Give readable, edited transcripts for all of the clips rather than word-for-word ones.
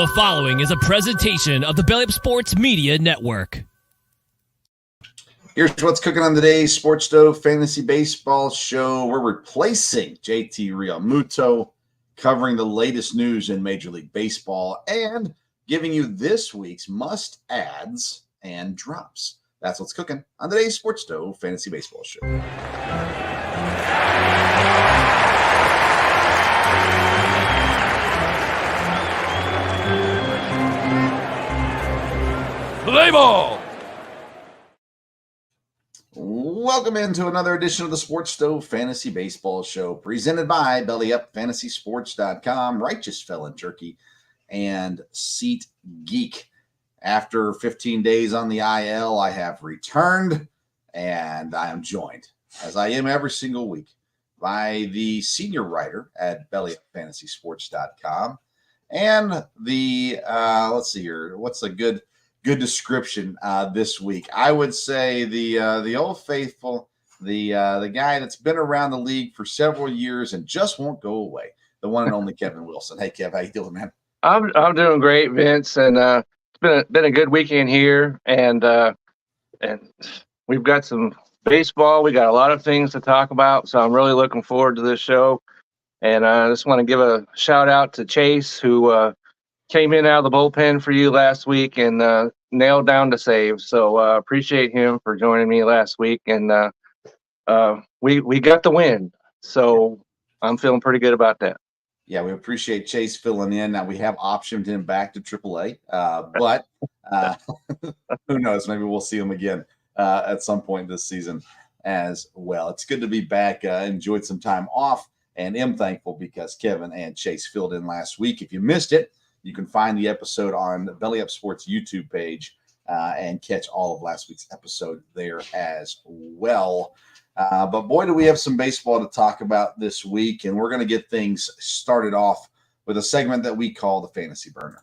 The following is a presentation of the Belly Up Sports Media Network. Here's what's cooking on today's Sports Stove Fantasy Baseball Show. We're replacing JT Realmuto, covering the latest news in Major League Baseball, and giving you this week's must-adds and drops. That's what's cooking on today's Sports Stove Fantasy Baseball Show. Play ball! Welcome into another edition of the Sports Stove Fantasy Baseball Show, presented by BellyUpFantasySports.com, Righteous Felon Turkey, and Seat Geek. After 15 days on the IL, I have returned, and I am joined, as I am every single week, by the senior writer at BellyUpFantasySports.com, and the, let's see here, what's a good description this week? I would say the old faithful, the guy that's been around the league for several years and just won't go away, the one and only Kevin Wilson. Hey, Kev, how you doing, man? I'm doing great, Vince, and it's been a good weekend here, and we've got some baseball. We got a lot of things to talk about, so I'm really looking forward to this show. And I just want to give a shout out to Chase, who came in out of the bullpen for you last week and nailed down the save. So appreciate him for joining me last week, and we got the win. So I'm feeling pretty good about that. Yeah, we appreciate Chase filling in. Now we have optioned him back to AAA, but who knows? Maybe we'll see him again at some point this season as well. It's good to be back. Enjoyed some time off, and am thankful because Kevin and Chase filled in last week. If you missed it, you can find the episode on the Belly Up Sports YouTube page and catch all of last week's episode there as well. But boy, do we have some baseball to talk about this week, and we're going to get things started off with a segment that we call the Fantasy Burner.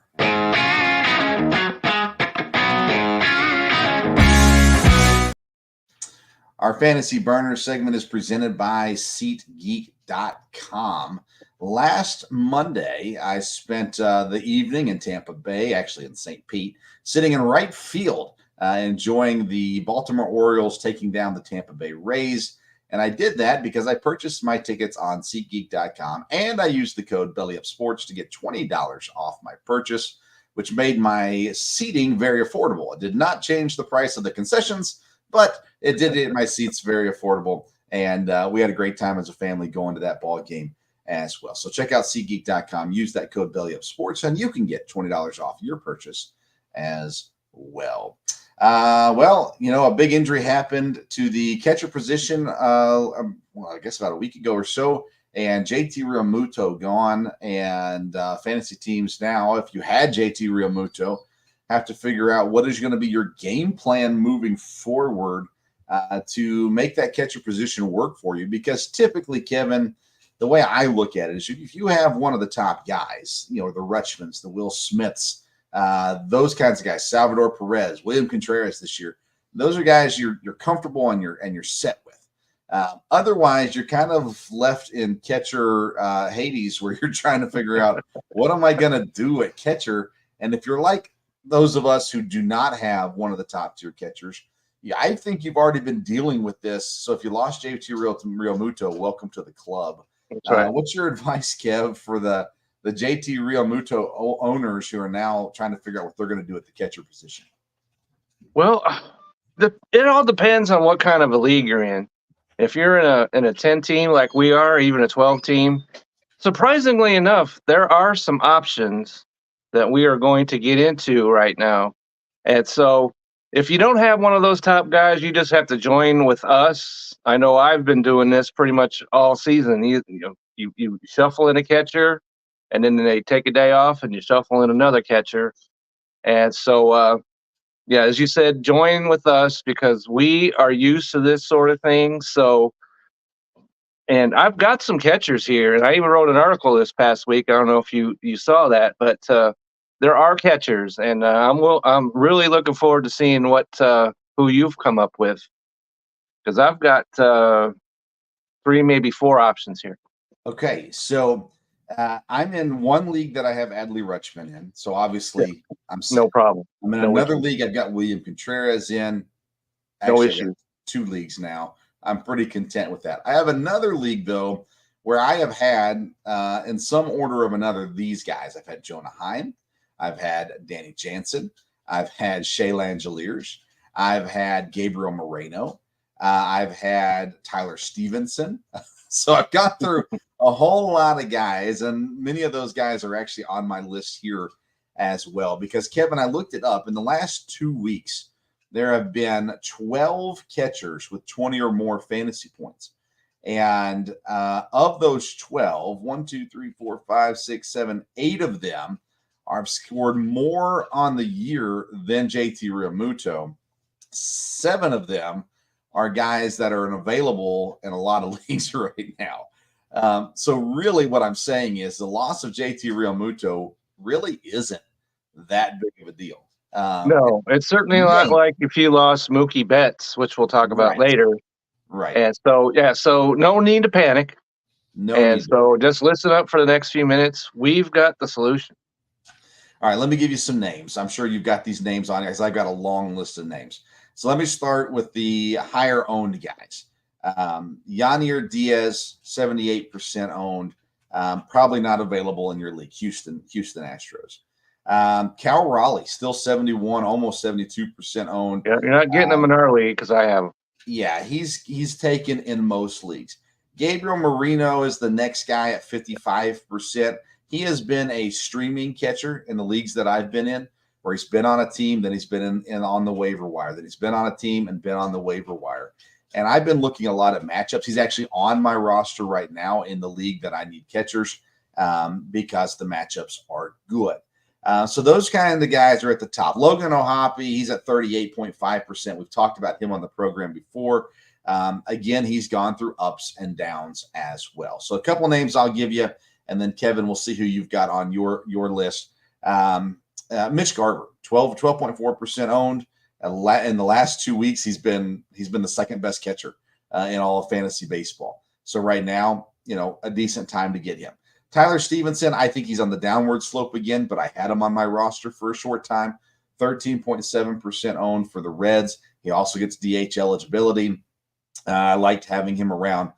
Our Fantasy Burner segment is presented by SeatGeek.com. Last Monday, I spent the evening in Tampa Bay, actually in St. Pete, sitting in right field, enjoying the Baltimore Orioles taking down the Tampa Bay Rays. And I did that because I purchased my tickets on SeatGeek.com, and I used the code BellyUpSports to get $20 off my purchase, which made my seating very affordable. It did not change the price of the concessions, but it did get my seats very affordable. And we had a great time as a family going to that ball game as well. So check out SeatGeek.com. Use that code BellyUpSports, and you can get $20 off your purchase as well. Well, you know, a big injury happened to the catcher position, I guess about a week ago or so, and JT Realmuto gone. And fantasy teams now, if you had JT Realmuto, have to figure out what is going to be your game plan moving forward to make that catcher position work for you. Because typically, Kevin, the way I look at it is if you have one of the top guys, you know, the Rutschmans, the Will Smiths, those kinds of guys, Salvador Perez, William Contreras this year, those are guys you're comfortable and you're set with. Otherwise, you're kind of left in catcher Hades, where you're trying to figure out what am I going to do at catcher. And if you're like those of us who do not have one of the top tier catchers, yeah, I think you've already been dealing with this. So if you lost JT Realmuto, welcome to the club. That's right. What's your advice, Kev, for the JT Realmuto owners who are now trying to figure out what they're going to do at the catcher position? Well, it all depends on what kind of a league you're in. If you're in a 10 team like we are, or even a 12 team, surprisingly enough, there are some options that we are going to get into right now. And so if you don't have one of those top guys, you just have to join with us. I know I've been doing this pretty much all season. You shuffle in a catcher, and then they take a day off, and you shuffle in another catcher. And so, yeah, as you said, join with us because we are used to this sort of thing. So, and I've got some catchers here, and I even wrote an article this past week. I don't know if you saw that, but there are catchers, and I'm really looking forward to seeing who you've come up with, because I've got 3, maybe 4 options here. Okay, so I'm in one league that I have Adley Rutschman in, so obviously I'm set. No problem. I'm in No another issues. league. I've got William Contreras in. No Actually, I got issues. 2 leagues now. I'm pretty content with that. I have another league though, where I have had, in some order of another, these guys. I've had Jonah Heim, I've had Danny Jansen, I've had Shea Langeliers, I've had Gabriel Moreno, I've had Tyler Stevenson. So I've got through a whole lot of guys, and many of those guys are actually on my list here as well. Because Kevin, I looked it up in the last 2 weeks. There have been 12 catchers with 20 or more fantasy points. And of those 12, 1, 2, 3, 4, 5, 6, 7, 8 of them are scored more on the year than JT Realmuto. 7 of them are guys that are available in a lot of leagues right now. So really what I'm saying is the loss of JT Realmuto really isn't that big of a deal. No, it's certainly not May, like if you lost Mookie Betts, which we'll talk about right, later. right. And so, yeah, so no need to panic. No And need to. so just listen up for the next few minutes. We've got the solution. All right, let me give you some names. I'm sure you've got these names on here because I've got a long list of names. So let me start with the higher owned guys. Yanier Diaz, 78% owned, probably not available in your league. Houston Astros. Cal Raleigh, still 71, almost 72% owned. You're not getting them in our league because I have them. Yeah, he's taken in most leagues. Gabriel Moreno is the next guy at 55%. He has been a streaming catcher in the leagues that I've been in, where he's been on a team, then he's been in on the waiver wire, then he's been on a team and been on the waiver wire. And I've been looking a lot at matchups. He's actually on my roster right now in the league that I need catchers because the matchups are good. So those kind of the guys are at the top. Logan O'Hoppe, he's at 38.5%. We've talked about him on the program before. Again, he's gone through ups and downs as well. So a couple names I'll give you, and then Kevin, we'll see who you've got on your list. Mitch Garver, 12.4% owned. In the last 2 weeks, he's been the second best catcher in all of fantasy baseball. So right now, a decent time to get him. Tyler Stevenson, I think he's on the downward slope again, but I had him on my roster for a short time. 13.7% owned for the Reds. He also gets DH eligibility. I liked having him around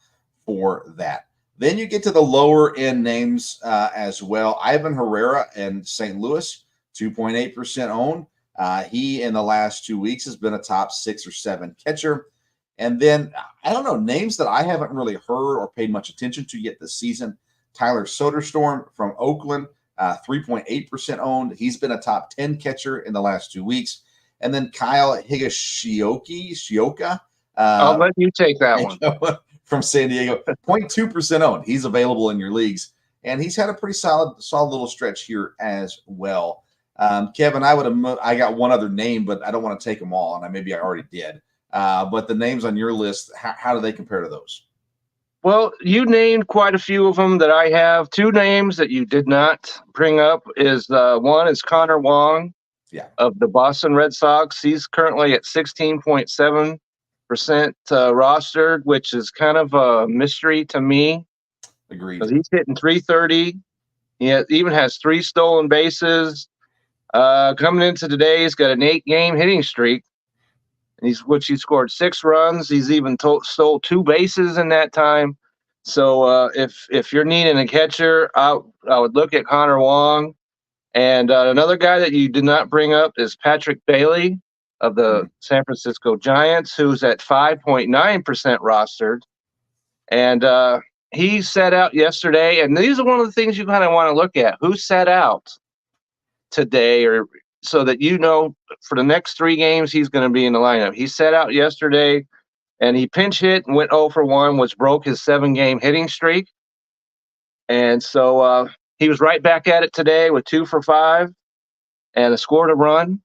for that. Then you get to the lower end names as well. Ivan Herrera in St. Louis, 2.8% owned. He, in the last 2 weeks, has been a top 6 or 7 catcher. And then, I don't know, names that I haven't really heard or paid much attention to yet this season. Tyler Soderstrom from Oakland, 3.8% owned. He's been a top 10 catcher in the last 2 weeks. And then Kyle Higashioka. I'll let you take that one. From San Diego, 0.2% owned. He's available in your leagues. And he's had a pretty solid little stretch here as well. Kevin, I got one other name, but I don't want to take them all, and maybe I already did. But the names on your list, how do they compare to those? Well, you named quite a few of them that I have. 2 names that you did not bring up is one is Connor Wong of the Boston Red Sox. He's currently at 16.7% rostered, which is kind of a mystery to me. Agreed. Because he's hitting 330. He even has 3 stolen bases. Coming into today, he's got an 8-game hitting streak. And he scored 6 runs. He's even stole 2 bases in that time. So if you're needing a catcher, I would look at Connor Wong. And another guy that you did not bring up is Patrick Bailey of the San Francisco Giants, who's at 5.9% rostered. And he sat out yesterday. And these are one of the things you kind of want to look at. Who sat out today, or so that for the next 3 games he's going to be in the lineup. He sat out yesterday, and he pinch hit and went 0 for 1, which broke his 7-game hitting streak. And so he was right back at it today with 2 for 5 and scored a run.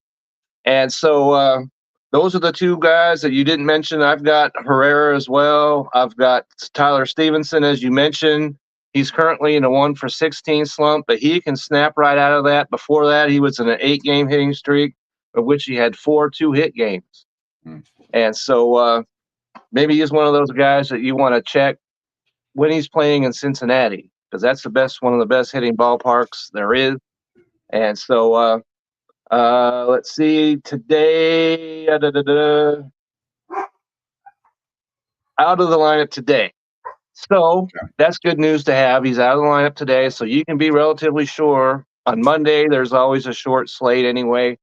And so those are the 2 guys that you didn't mention. I've got Herrera as well. I've got Tyler Stevenson, as you mentioned. He's currently in a 1 for 16 slump, but he can snap right out of that. Before that, he was in an 8-game hitting streak, of which he had 4 2-hit games. And so maybe he's one of those guys that you want to check when he's playing in Cincinnati. because that's one of the best hitting ballparks there is. And so let's see today, out of the lineup today. So that's good news to have. He's out of the lineup today, so you can be relatively sure. On Monday, there's always a short slate anyway,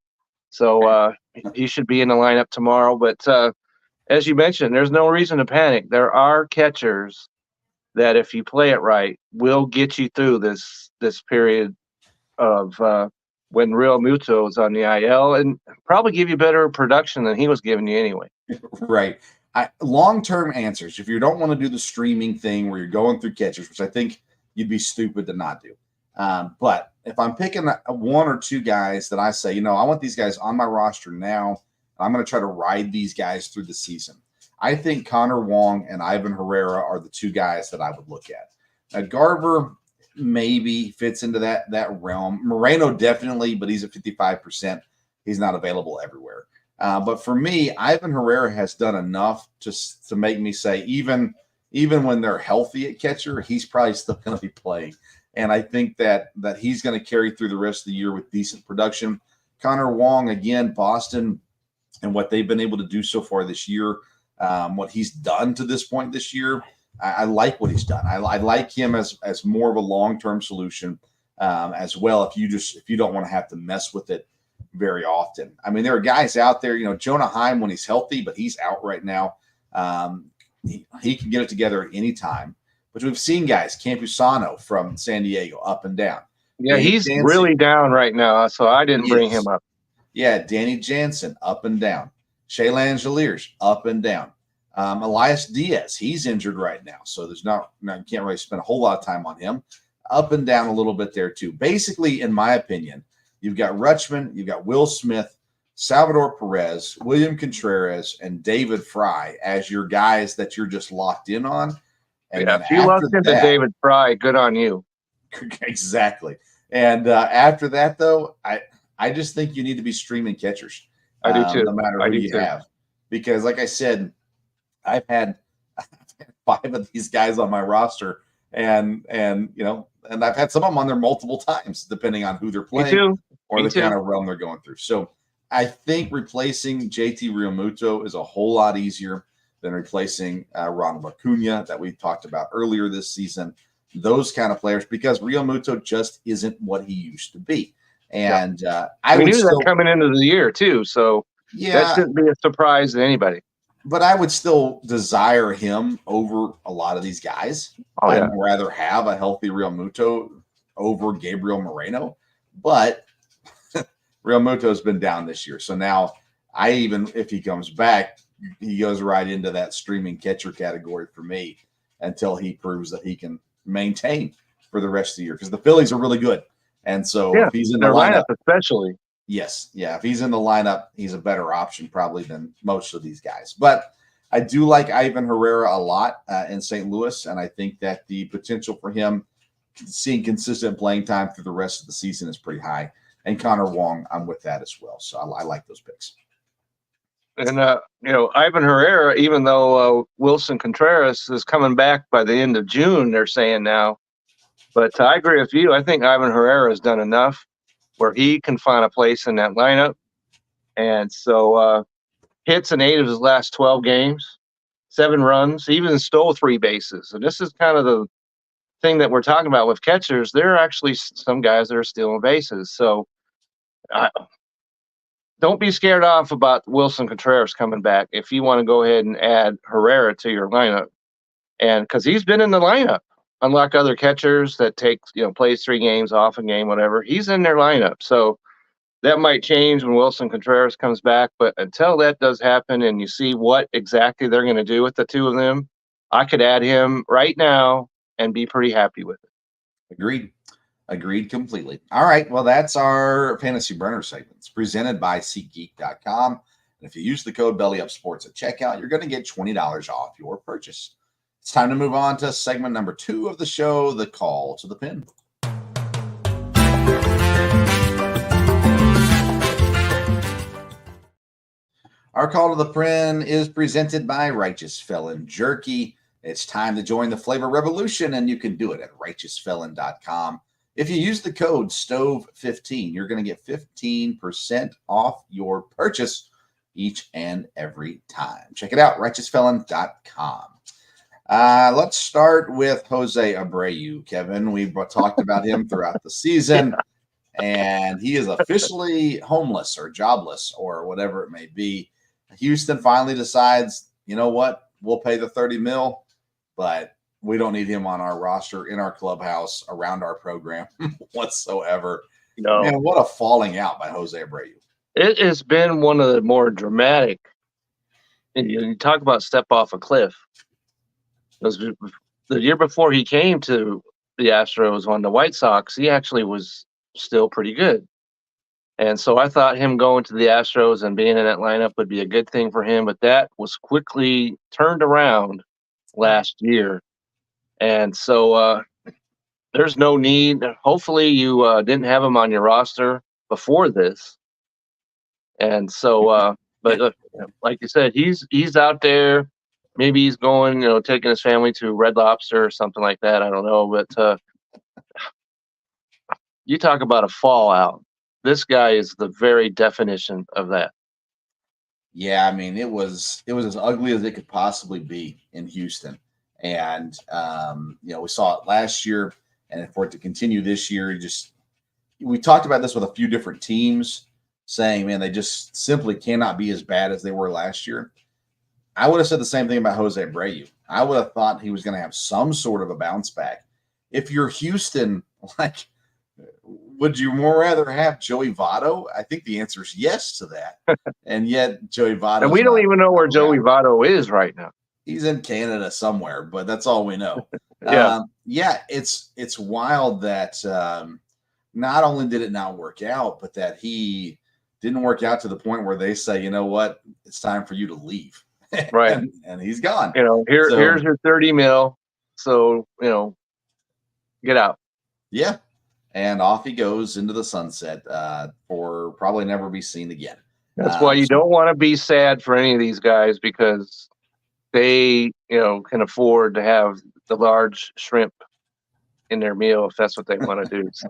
so he should be in the lineup tomorrow. But as you mentioned, there's no reason to panic. There are catchers that, if you play it right, will get you through this period of when Realmuto is on the IL, and probably give you better production than he was giving you anyway. Right. Long-term answers, if you don't want to do the streaming thing where you're going through catchers, which I think you'd be stupid to not do. But if I'm picking one or two guys that I say, I want these guys on my roster now, I'm going to try to ride these guys through the season. I think Connor Wong and Ivan Herrera are the two guys that I would look at. Now, Garver maybe fits into that realm. Moreno definitely, but he's at 55%. He's not available everywhere. But for me, Ivan Herrera has done enough to make me say, even when they're healthy at catcher, he's probably still going to be playing. And I think that he's going to carry through the rest of the year with decent production. Connor Wong, again, Boston, and what they've been able to do so far this year, what he's done to this point this year, I like what he's done. I like him as more of a long-term solution as well. If you don't want to have to mess with it very often. I mean, there are guys out there, Jonah Heim when he's healthy, but he's out right now. He can get it together at any time. But we've seen guys, Campusano from San Diego, up and down. Yeah, Danny he's Jansen, really down right now, so I didn't bring him up. Yeah, Danny Jansen, up and down. Shea Langeliers, up and down. Elias Diaz, he's injured right now, so you can't really spend a whole lot of time on him. Up and down a little bit there too. Basically, in my opinion, you've got Rutschman, you've got Will Smith, Salvador Perez, William Contreras, and David Fry as your guys that you're just locked in on. And if you locked into David Fry, good on you. Exactly. And after that, though, I just think you need to be streaming catchers. I do too. No matter who you have. Because, like I said, I've had 5 of these guys on my roster, and I've had some of them on there multiple times, depending on who they're playing or the kind of realm they're going through. So I think replacing JT Realmuto is a whole lot easier than replacing Ronald Acuna that we talked about earlier this season. Those kind of players, because Realmuto just isn't what he used to be. And we knew that coming into the year too, so that shouldn't be a surprise to anybody. But I would still desire him over a lot of these guys. I'd rather have a healthy Realmuto over Gabriel Moreno. But Realmuto's been down this year. So now if he comes back, he goes right into that streaming catcher category for me until he proves that he can maintain for the rest of the year. Because the Phillies are really good. And so if he's in the lineup, especially. Yes. Yeah. If he's in the lineup, he's a better option probably than most of these guys. But I do like Ivan Herrera a lot in St. Louis. And I think that the potential for him seeing consistent playing time through the rest of the season is pretty high. And Connor Wong, I'm with that as well. So I like those picks. And, Ivan Herrera, even though Wilson Contreras is coming back by the end of June, they're saying now. But I agree with you. I think Ivan Herrera has done enough where he can find a place in that lineup. And so hits in 8 of his last 12 games, 7 runs, he even stole 3 bases. And this is kind of the thing that we're talking about with catchers. There are actually some guys that are stealing bases. So don't be scared off about Wilson Contreras coming back if you want to go ahead and add Herrera to your lineup. And because he's been in the lineup. Unlike other catchers that plays 3 games, off a game, whatever, he's in their lineup. So that might change when Wilson Contreras comes back. But until that does happen and you see what exactly they're going to do with the 2 of them, I could add him right now and be pretty happy with it. Agreed completely. All right. Well, that's our Fantasy Burner segments presented by SeatGeek.com. And if you use the code BellyUpSports at checkout, you're going to get $20 off your purchase. It's time to move on to segment number 2 of the show, the call to the pin. Our call to the pin is presented by Righteous Felon Jerky. It's time to join the flavor revolution, and you can do it at righteousfelon.com. If you use the code STOVE15, you're going to get 15% off your purchase each and every time. Check it out, righteousfelon.com. Let's start with Jose Abreu, Kevin. We've talked about him throughout the season, and he is officially homeless or jobless or whatever it may be. Houston finally decides, you know what, we'll pay the $30 million, but we don't need him on our roster, in our clubhouse, around our program whatsoever. No. Man, what a falling out by Jose Abreu. It has been one of the more dramatic. You talk about step off a cliff. The year before he came to the Astros on the White Sox, he actually was still pretty good. And so I thought him going to the Astros and being in that lineup would be a good thing for him, but that was quickly turned around last year. And so there's no need. Hopefully you didn't have him on your roster before this. And so, but like you said, he's out there. Maybe he's going, taking his family to Red Lobster or something like that. I don't know. But you talk about a fallout. This guy is the very definition of that. Yeah, I mean, it was as ugly as it could possibly be in Houston. And, we saw it last year. And for it to continue this year, we talked about this with a few different teams saying, man, they just simply cannot be as bad as they were last year. I would have said the same thing about Jose Abreu. I would have thought he was going to have some sort of a bounce back. If you're Houston, would you more rather have Joey Votto? I think the answer is yes to that. And yet Joey Votto. And we don't even know where Joey Votto is right now. He's in Canada somewhere, but that's all we know. Yeah. It's wild that not only did it not work out, but that he didn't work out to the point where they say, you know what, it's time for you to leave. Right. and he's gone. Here's your $30 million. So, get out. Yeah. And off he goes into the sunset for probably never be seen again. That's why you don't want to be sad for any of these guys, because they, can afford to have the large shrimp in their meal if that's what they want to do. So.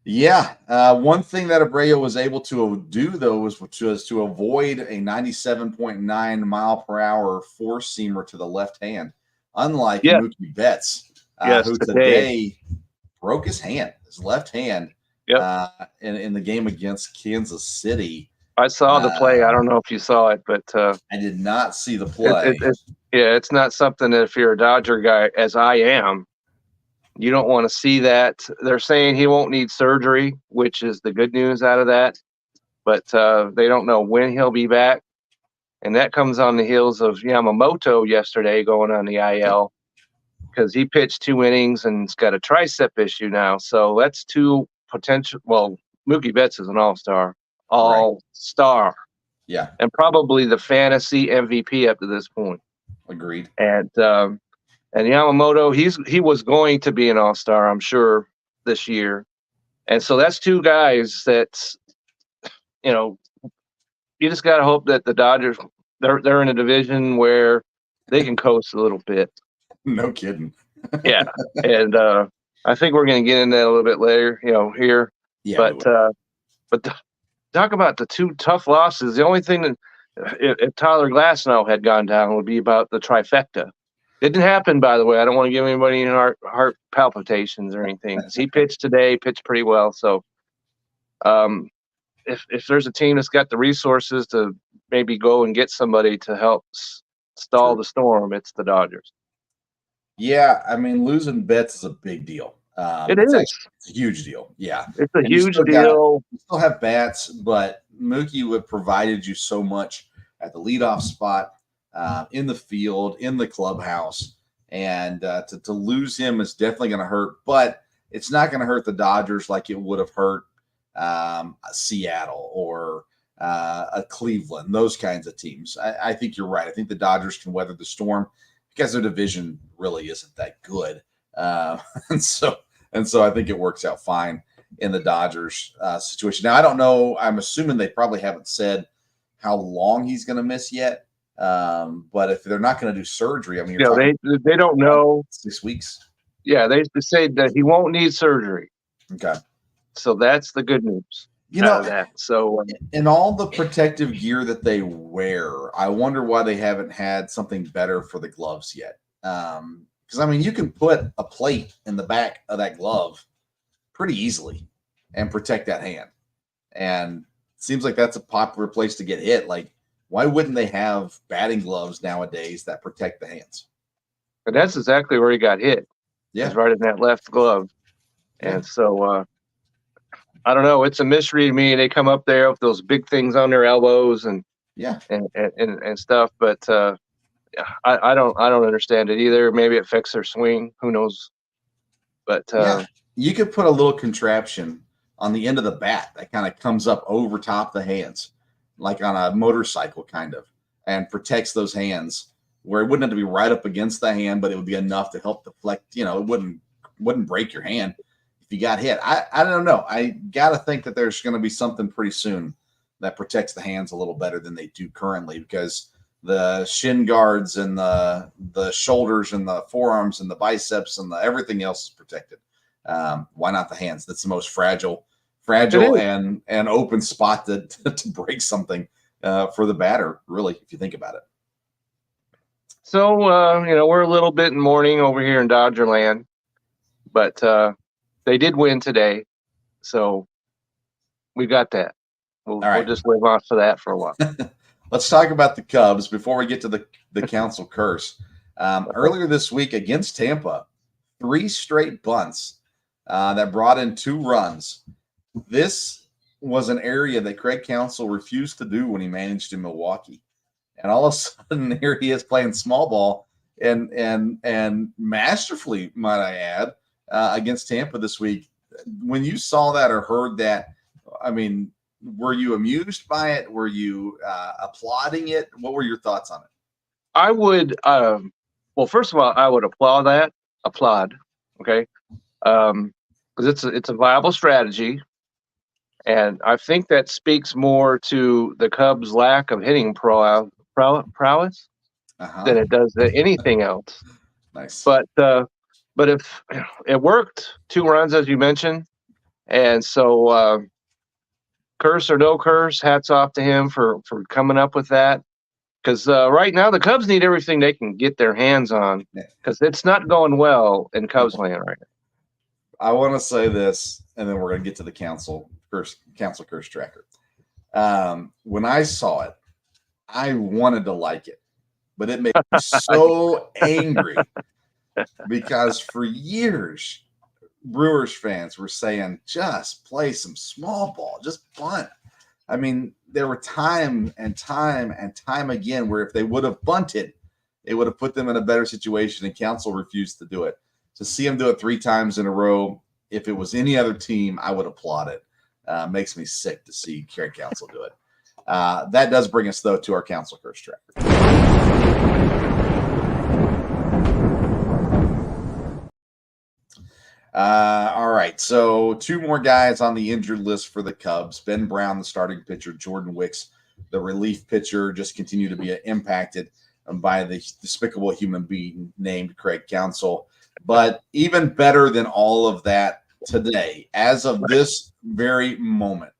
Yeah. One thing that Abreu was able to do, though, was to avoid a 97.9 mile per hour four-seamer to the left hand, unlike Mookie Betts, who today broke his left hand in the game against Kansas City. I saw the play. I don't know if you saw it, but I did not see the play. It's not something that if you're a Dodger guy, as I am, you don't want to see that. They're saying he won't need surgery, which is the good news out of that. But they don't know when he'll be back. And that comes on the heels of Yamamoto yesterday going on the IL because he pitched 2 innings and he's got a tricep issue now. So that's 2 potential. Well, Mookie Betts is an all-star. All-star. Yeah. And probably the fantasy MVP up to this point. Agreed. And Yamamoto, he was going to be an all-star, I'm sure, this year. And so that's 2 guys that, you just got to hope that the Dodgers, they're in a division where they can coast a little bit. No kidding. Yeah. And I think we're going to get into that a little bit later, here. Yeah. But talk about the 2 tough losses. The only thing that if Tyler Glasnow had gone down would be about the trifecta. It didn't happen, by the way. I don't want to give anybody any heart palpitations or anything. He pitched today, pitched pretty well. So if there's a team that's got the resources to maybe go and get somebody to help stall the storm, it's the Dodgers. Yeah, I mean, losing Betts is a big deal. It's a huge deal. Yeah. It's a huge deal. You still have bats, but Mookie would provided you so much at the leadoff spot, in the field, in the clubhouse, and to lose him is definitely going to hurt, but it's not going to hurt the Dodgers like it would have hurt Seattle or a Cleveland, those kinds of teams. I think you're right. I think the Dodgers can weather the storm because their division really isn't that good. And so I think it works out fine in the Dodgers situation. Now, I don't know. I'm assuming they probably haven't said how long he's going to miss yet. But if they're not going to do surgery, I mean, you're You know, talking they don't know. 6 weeks. Yeah, they say that he won't need surgery. Okay. So that's the good news You out know, of that. So in all the protective gear that they wear, I wonder why they haven't had something better for the gloves yet. Because I mean, you can put a plate in the back of that glove pretty easily and protect that hand. And it seems like that's a popular place to get hit. Like, why wouldn't they have batting gloves nowadays that protect the hands? and that's exactly where he got hit. Yeah. Is right in that left glove. Yeah. And so I don't know. It's a mystery to me. They come up there with those big things on their elbows and Yeah. and stuff, but I don't understand it either. Maybe it affects their swing. Who knows? But Yeah. You could put a little contraption on the end of the bat that kind of comes up over top the hands, like on a motorcycle kind of, and protects those hands where it wouldn't have to be right up against the hand, but it would be enough to help deflect. You know, it wouldn't break your hand if you got hit. I don't know. I got to think that there's going to be something pretty soon that protects the hands a little better than they do currently, because the shin guards and the shoulders and the forearms and the biceps and the everything else is protected. Why not the hands? That's the most fragile and open spot to break something for the batter, really, if you think about it. so you know, we're a little bit in mourning over here in Dodgerland, but they did win today, so we got that. We'll just live off of that for a while. Let's talk about the Cubs before we get to the council curse. Earlier this week against Tampa, 3 straight bunts that brought in 2 runs. This was an area that Craig Counsell refused to do when he managed in Milwaukee. And all of a sudden, here he is playing small ball and masterfully, might I add, against Tampa this week. When you saw that or heard that, I mean, were you amused by it? Were you applauding it? What were your thoughts on it? I would, well, first of all, I would applaud. Okay, because it's a viable strategy, and I think that speaks more to the Cubs' lack of hitting prowess than it does anything else. Nice, but if it worked, 2 runs as you mentioned, and so curse or no curse, hats off to him for coming up with that. Because right now the Cubs need everything they can get their hands on, because it's not going well in Cubs land right now. I want to say this, and then we're going to get to the council curse tracker. When I saw it, I wanted to like it, but it made me so angry because for years, Brewers fans were saying, just play some small ball, just bunt. I mean, there were time and time again where if they would have bunted, it would have put them in a better situation, and Counsell refused to do it. To see him do it 3 times in a row, if it was any other team, I would applaud it. Makes me sick to see Craig Counsell do it. That does bring us, though, to our council curse tracker. All right, so 2 more guys on the injured list for the Cubs. Ben Brown, the starting pitcher, Jordan Wicks, the relief pitcher, just continue to be impacted by the despicable human being named Craig Counsell. But even better than all of that today, as of this very moment,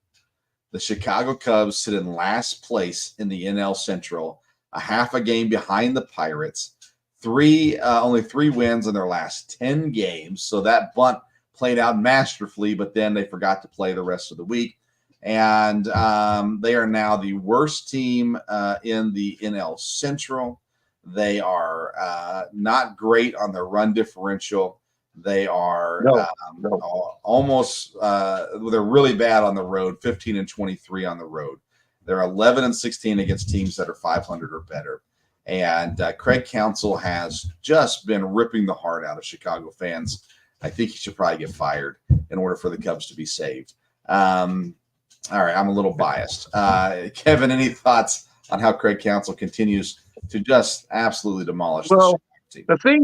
the Chicago Cubs sit in last place in the NL Central, a half a game behind the Pirates. Only 3 wins in their last 10 games. So that bunt played out masterfully, but then they forgot to play the rest of the week. And they are now the worst team in the NL Central. They are not great on their run differential. They are almost they're really bad on the road, 15-23 on the road. They're 11-16 against teams that are 500 or better. And Craig Counsell has just been ripping the heart out of Chicago fans. I think he should probably get fired in order for the Cubs to be saved. All right, I'm a little biased. Kevin, any thoughts on how Craig Counsell continues to just absolutely demolish the Chicago team? The thing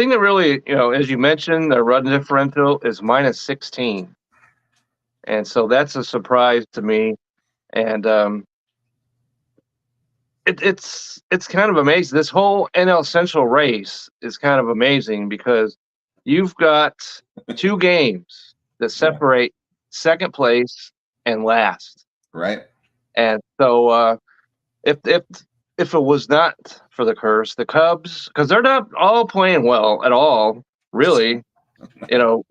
that really, you know, as you mentioned, the run differential is minus 16. And so that's a surprise to me. And it's kind of amazing. This whole NL Central race is kind of amazing because you've got 2 games that Yeah. separate second place and last. Right. And so if it was not for the curse, the Cubs, because they're not all playing well at all, really. You know,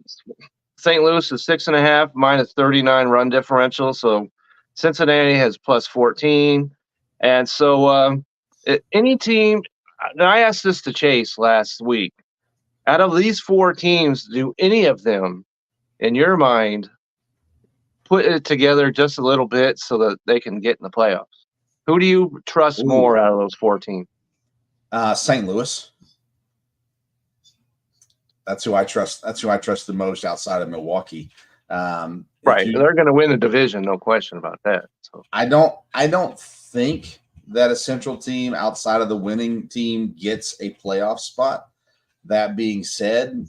St. Louis is 6.5 minus 39 run differential. So Cincinnati has plus 14. And so any team, and I asked this to Chase last week, out of these 4 teams, do any of them, in your mind, put it together just a little bit so that they can get in the playoffs? Who do you trust more out of those 4 teams? St. Louis. That's who I trust. That's who I trust the most outside of Milwaukee. Right, they're going to win the division, no question about that. So I don't think that a Central team outside of the winning team gets a playoff spot. That being said,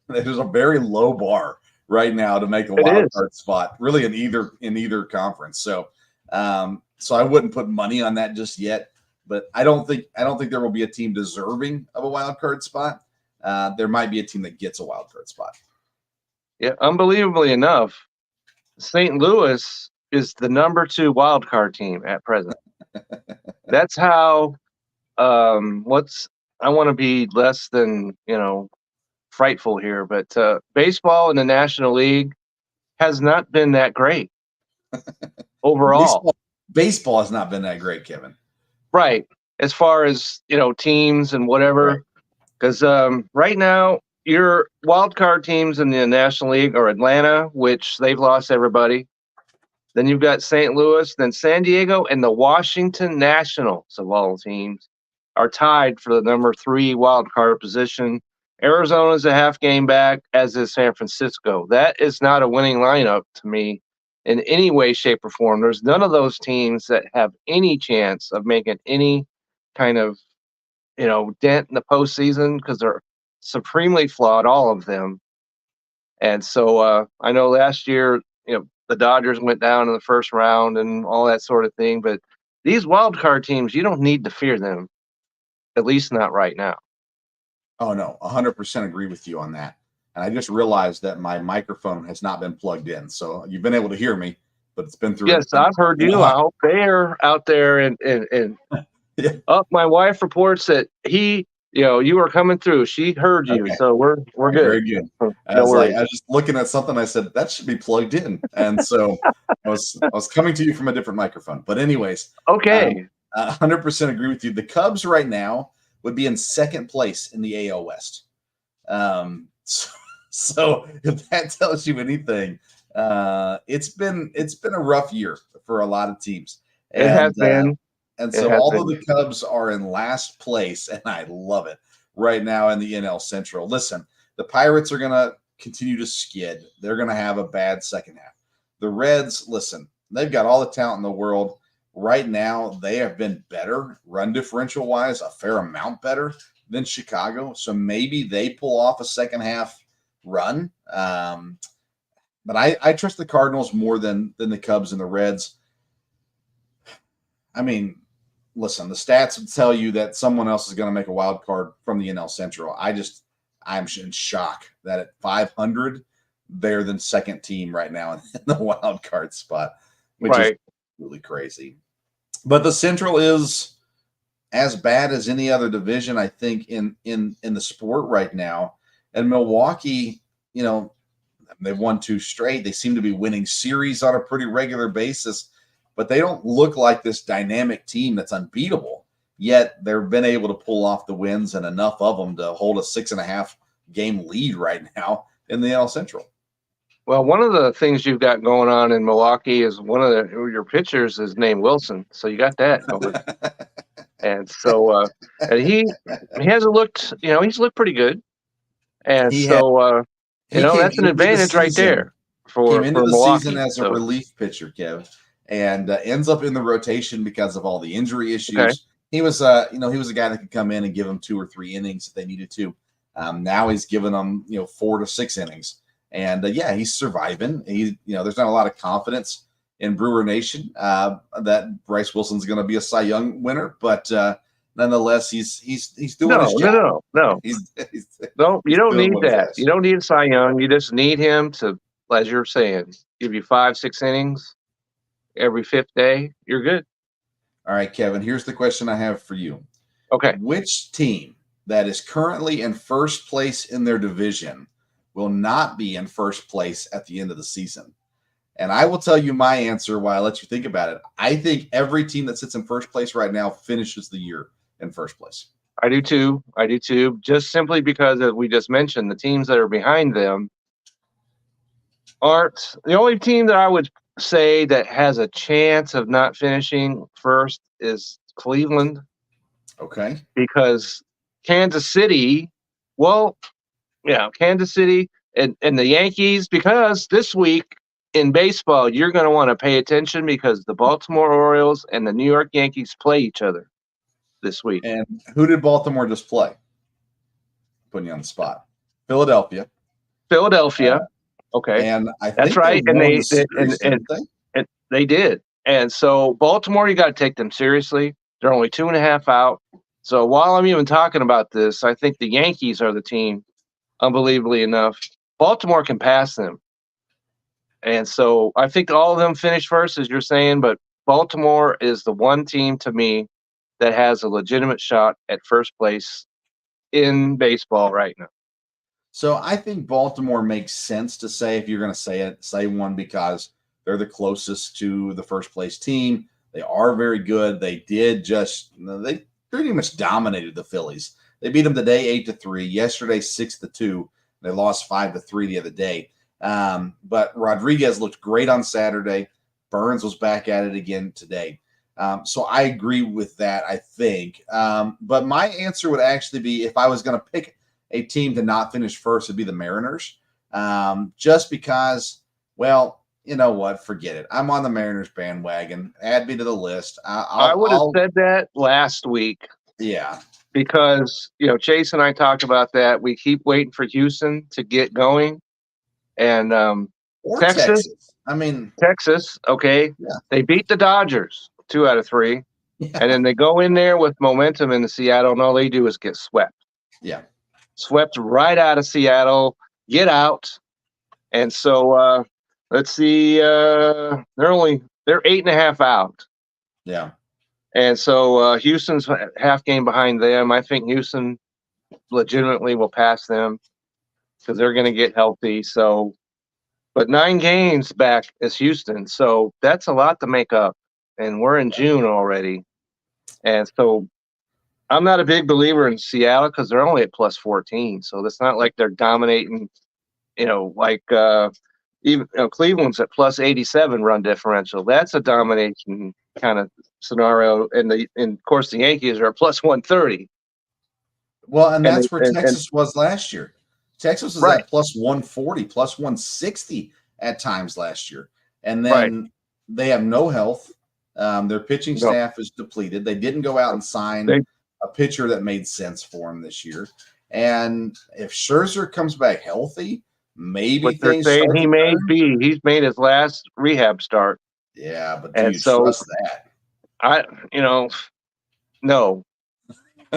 there's a very low bar right now to make a wild card spot, really in either conference. So, so I wouldn't put money on that just yet. But I don't think there will be a team deserving of a wild card spot. There might be a team that gets a wild card spot. Yeah, unbelievably enough, St. Louis is the number 2 wild card team at present. That's how. I want to be less than frightful here, but baseball in the National League has not been that great overall. Baseball has not been that great, Kevin. Right, as far as teams and whatever. Because right now, your wild card teams in the National League are Atlanta, which they've lost everybody. Then you've got St. Louis, then San Diego, and the Washington Nationals, of all teams, are tied for the number 3 wild card position. Arizona's a half game back, as is San Francisco. That is not a winning lineup to me in any way, shape, or form. There's none of those teams that have any chance of making any kind of dent in the postseason because they're supremely flawed, all of them. And so I know last year, the Dodgers went down in the first round and all that sort of thing. But these wild card teams, you don't need to fear them, at least not right now. Oh, no, 100% agree with you on that. And I just realized that my microphone has not been plugged in. So you've been able to hear me, but it's been through. Yes, I've heard you. I hope they're out there and yeah. My wife reports that you were coming through. She heard you, okay. So we're good. Very good. I was just looking at something. I said that should be plugged in, and so I was coming to you from a different microphone. But anyways, okay, 100% agree with you. The Cubs right now would be in second place in the AL West. So if that tells you anything, it's been a rough year for a lot of teams. It has been. And so although the Cubs are in last place, and I love it right now in the NL Central, listen, the Pirates are going to continue to skid. They're going to have a bad second half. The Reds, listen, they've got all the talent in the world. Right now, they have been better, run differential-wise, a fair amount better than Chicago. So maybe they pull off a second half run. But I trust the Cardinals more than the Cubs and the Reds. I mean, listen, the stats would tell you that someone else is going to make a wild card from the NL Central. I'm in shock that at 500, they're the second team right now in the wild card spot, which is really crazy. But the Central is as bad as any other division, I think, in the sport right now. And Milwaukee, they've won 2 straight. They seem to be winning series on a pretty regular basis. But they don't look like this dynamic team that's unbeatable. Yet they've been able to pull off the wins and enough of them to hold a 6.5 game lead right now in the NL Central. Well, one of the things you've got going on in Milwaukee is one of your pitchers is named Wilson. So you got that going. And so and he hasn't looked, he's looked pretty good. And that's an advantage right there for the Milwaukee. Season as a relief pitcher, Kev. And ends up in the rotation because of all the injury issues. Okay. He was a guy that could come in and give them 2 or 3 innings if they needed to. Now he's given them 4 to 6 innings, and he's surviving. There's not a lot of confidence in Brewer Nation that Bryce Wilson's going to be a Cy Young winner, but nonetheless, he's doing his job. No. He's No, you don't doing need what he's that. asked. You don't need Cy Young. You just need him to, as you're saying, give you 5-6 innings every fifth day. You're good. All right, Kevin, here's the question I have for you. Okay. Which team that is currently in first place in their division will not be in first place at the end of the season? And I will tell you my answer while I let you think about it. I think every team that sits in first place right now finishes the year in first place. I do too. Just simply because, as we just mentioned, the teams that are behind them aren't the only team that I would say that has a chance of not finishing first is Cleveland. Okay. Because Kansas City, Kansas City and the Yankees, because this week in baseball, you're going to want to pay attention because the Baltimore Orioles and the New York Yankees play each other this week. And who did Baltimore just play? Putting you on the spot. Philadelphia. Okay. And I think that's right. They and won the series, didn't they? And they did. And so Baltimore, you got to take them seriously. They're only 2.5 out. So while I'm even talking about this, I think the Yankees are the team, unbelievably enough. Baltimore can pass them. And so I think all of them finish first, as you're saying, but Baltimore is the one team to me that has a legitimate shot at first place in baseball right now. So I think Baltimore makes sense to say, if you're going to say one, because they're the closest to the first place team. They are very good. They pretty much dominated the Phillies. They beat them today 8-3, yesterday 6-2. They lost 5-3 the other day. But Rodriguez looked great on Saturday. Burns was back at it again today. So I agree with that, I think. But my answer would actually be, if I was going to pick a team to not finish first, it'd be the Mariners. Just because, well, you know what? Forget it. I'm on the Mariners bandwagon. Add me to the list. I would have said that last week. Yeah. Because, Chase and I talked about that. We keep waiting for Houston to get going. And or Texas. Texas, okay. Yeah. They beat the Dodgers 2 out of 3. Yeah. And then they go in there with momentum in the Seattle, and all they do is get swept. Yeah. Swept right out of Seattle, get out. And so let's see, they're 8.5 out. Yeah. And so Houston's half game behind them. I think Houston legitimately will pass them because they're going to get healthy. So, but 9 games back is Houston. So that's a lot to make up. And we're in June already. And so I'm not a big believer in Seattle because they're only at plus 14. So it's not like they're dominating, even Cleveland's at plus 87 run differential. That's a domination kind of scenario. And of course, the Yankees are at plus 130. Well, and that's where Texas was last year. Texas was at plus 140, plus 160 at times last year. And then they have no health. Their pitching staff is depleted. They didn't go out and sign a pitcher that made sense for them this year. And if Scherzer comes back healthy, maybe things saying he's made his last rehab start. Yeah, but do you trust that? No.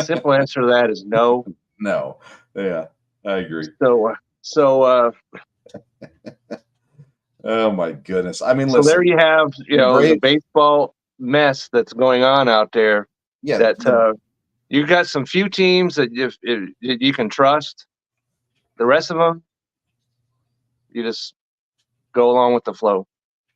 Simple answer to that is no. No. Yeah, I agree. So oh my goodness. I mean, so listen, there you have, the baseball mess that's going on out there. Yeah. That you got some few teams that if you can trust. The rest of them, you just go along with the flow.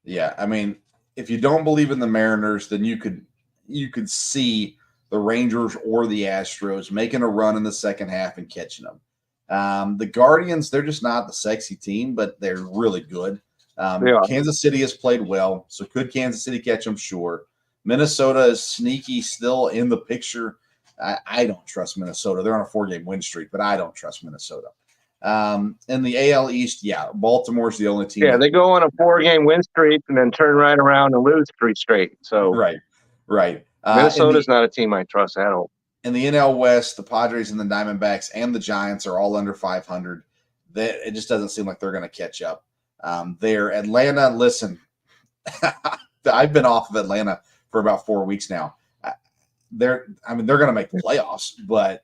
Yeah, I mean, if you don't believe in the Mariners, then you could see the Rangers or the Astros making a run in the second half and catching them. The Guardians, they're just not the sexy team, but they're really good. Kansas City has played well, so could Kansas City catch them? Sure. Minnesota is sneaky, still in the picture. I don't trust Minnesota. They're on a 4-game win streak, but I don't trust Minnesota. In the AL East, Baltimore's the only team. Yeah, they go on a 4-game win streak and then turn right around and lose 3 straight. So right. Minnesota's not a team I trust at all. In the NL West, the Padres and the Diamondbacks and the Giants are all under 500. It just doesn't seem like they're going to catch up. There, Atlanta. Listen, I've been off of Atlanta for about 4 weeks now. They're going to make the playoffs, but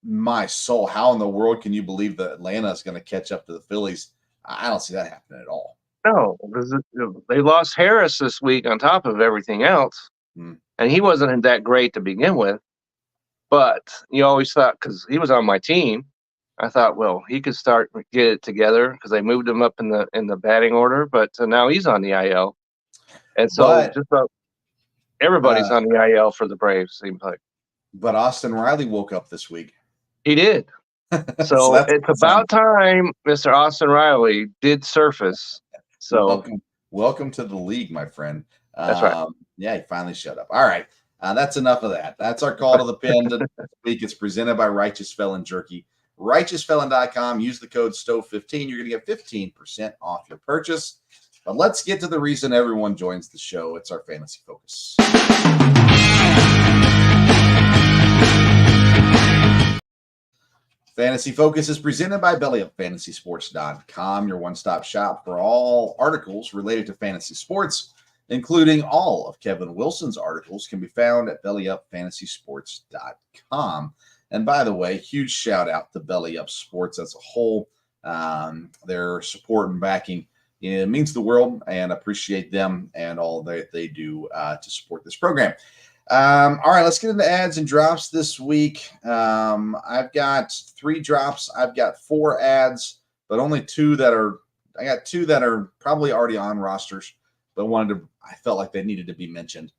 my soul, how in the world can you believe that Atlanta is going to catch up to the Phillies? I don't see that happening at all. No, because they lost Harris this week on top of everything else, and he wasn't that great to begin with. But you always thought, because he was on my team, I thought, well, he could start get it together because they moved him up in the batting order. But now he's on the IL, and so just about everybody's on the IL for the Braves. Seems like. But Austin Riley woke up this week. He did. So it's about time Mr. Austin Riley did surface. So welcome to the league, my friend. That's right. Yeah, he finally showed up. All right. That's enough of that. That's our call to the pen this week. It's presented by Righteous Felon Jerky. RighteousFelon.com. Use the code STOVE15. You're going to get 15% off your purchase. But let's get to the reason everyone joins the show. It's our Fantasy Focus. Fantasy Focus is presented by BellyUpFantasySports.com, your one-stop shop for all articles related to fantasy sports, including all of Kevin Wilson's articles can be found at BellyUpFantasySports.com. And by the way, huge shout out to Belly Up Sports as a whole. Their support and backing, it means the world, and appreciate them and all that they do to support this program. All right, let's get into ads and drops this week. I've got 3 drops. I've got 4 ads, but only 2 that are. I got 2 that are probably already on rosters, but I felt like they needed to be mentioned.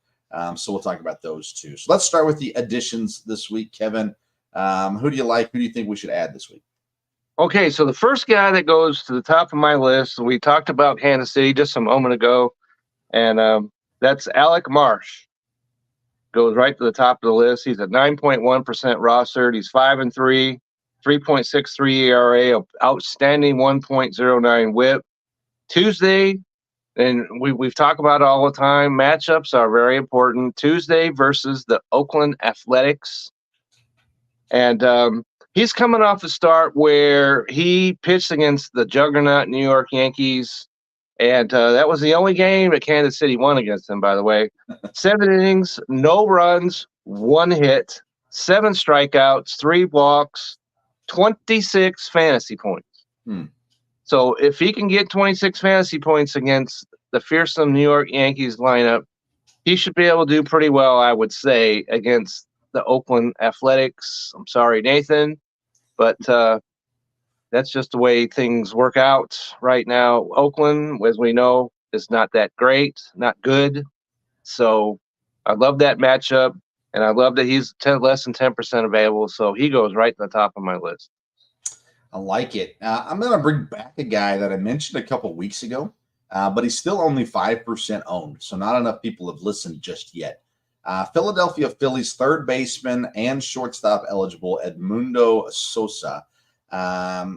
So we'll talk about those 2. So let's start with the additions this week, Kevin. Who do you like? Who do you think we should add this week? Okay, so the first guy that goes to the top of my list, we talked about Kansas City just a moment ago, and that's Alec Marsh. Goes right to the top of the list. He's at 9.1% rostered. He's 5-3, 3.63 ERA, outstanding 1.09 WHIP. Tuesday, and we've talked about it all the time, matchups are very important. Tuesday versus the Oakland Athletics. And he's coming off a start where he pitched against the juggernaut New York Yankees. And that was the only game that Kansas City won against them, by the way. 7 innings, no runs, 1 hit, 7 strikeouts, 3 walks, 26 fantasy points. So if he can get 26 fantasy points against the fearsome New York Yankees lineup, he should be able to do pretty well, I would say, against the Oakland Athletics. I'm sorry, Nathan, but that's just the way things work out right now. Oakland, as we know, is not that great, not good. So I love that matchup, and I love that he's less than 10% available. So he goes right to the top of my list. I like it. I'm going to bring back a guy that I mentioned a couple weeks ago, but he's still only 5% owned. So not enough people have listened just yet. Philadelphia Phillies third baseman and shortstop eligible Edmundo Sosa.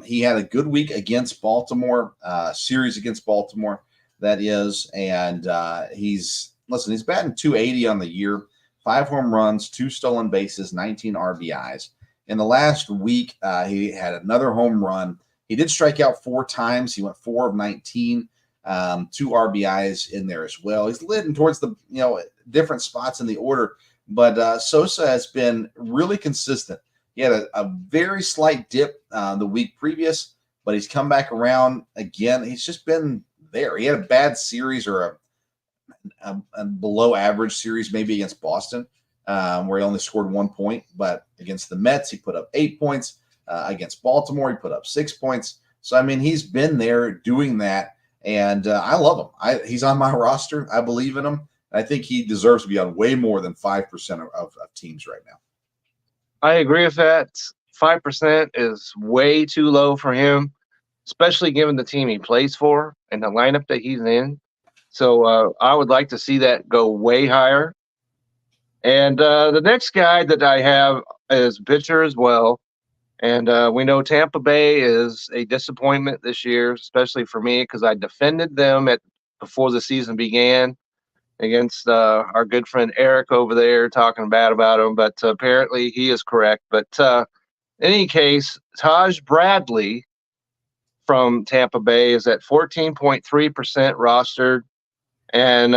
He had a good week against Baltimore, series against Baltimore, that is, and he's batting .280 on the year, 5 home runs, 2 stolen bases, 19 RBIs. In the last week, he had another home run. He did strike out 4 times. He went 4 of 19, 2 RBIs in there as well. He's leading towards the different spots in the order, but Sosa has been really consistent. He had a very slight dip the week previous, but he's come back around again. He's just been there. He had a bad series or a below average series maybe against Boston where he only scored 1 point, but against the Mets, he put up 8 points. Against Baltimore, he put up 6 points. So, I mean, he's been there doing that, and I love him. He's on my roster. I believe in him. I think he deserves to be on way more than 5% of teams right now. I agree with that. 5% is way too low for him, especially given the team he plays for and the lineup that he's in. So I would like to see that go way higher. And the next guy that I have is pitcher as well. And we know Tampa Bay is a disappointment this year, especially for me, because I defended them before the season began against our good friend Eric over there talking bad about him. But apparently he is correct. But in any case, Taj Bradley from Tampa Bay is at 14.3% rostered. And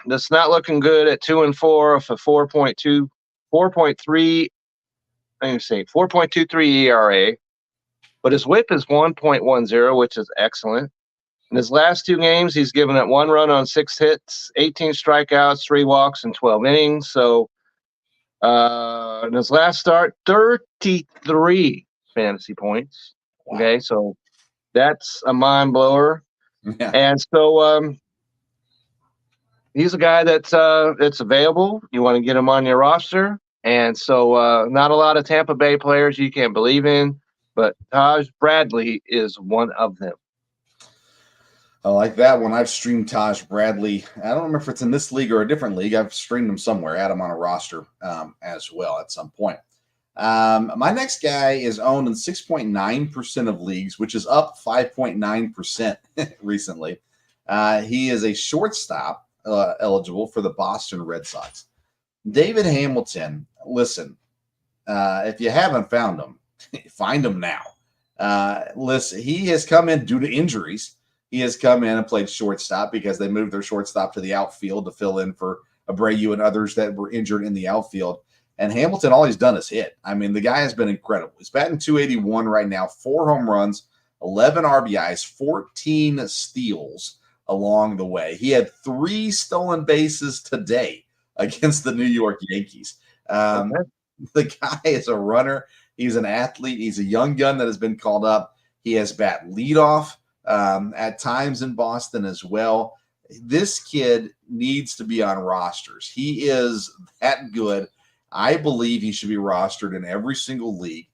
that's not looking good at 2-4 of a 4.23. Let me see, 4.23 ERA. But his WHIP is 1.10, which is excellent. In his last 2 games, he's given up 1 run on 6 hits, 18 strikeouts, 3 walks, and 12 innings. So in his last start, 33 fantasy points. Wow. Okay, so that's a mind blower. Yeah. And so he's a guy that's available. You want to get him on your roster. And so not a lot of Tampa Bay players you can believe in, but Taj Bradley is one of them. I like that one. I've streamed Taj Bradley. I don't remember if it's in this league or a different league. I've streamed him somewhere, had him on a roster as well at some point. My next guy is owned in 6.9% of leagues, which is up 5.9% recently. He is a shortstop eligible for the Boston Red Sox. David Hamilton, listen, if you haven't found him, find him now. Listen, he has come in due to injuries. He has come in and played shortstop because they moved their shortstop to the outfield to fill in for Abreu and others that were injured in the outfield. And Hamilton, all he's done is hit. I mean, the guy has been incredible. He's batting .281 right now, 4 home runs, 11 RBIs, 14 steals along the way. He had 3 stolen bases today against the New York Yankees. The guy is a runner. He's an athlete. He's a young gun that has been called up. He has bat leadoff at times in Boston as well. This kid needs to be on rosters. He is that good. I believe he should be rostered in every single league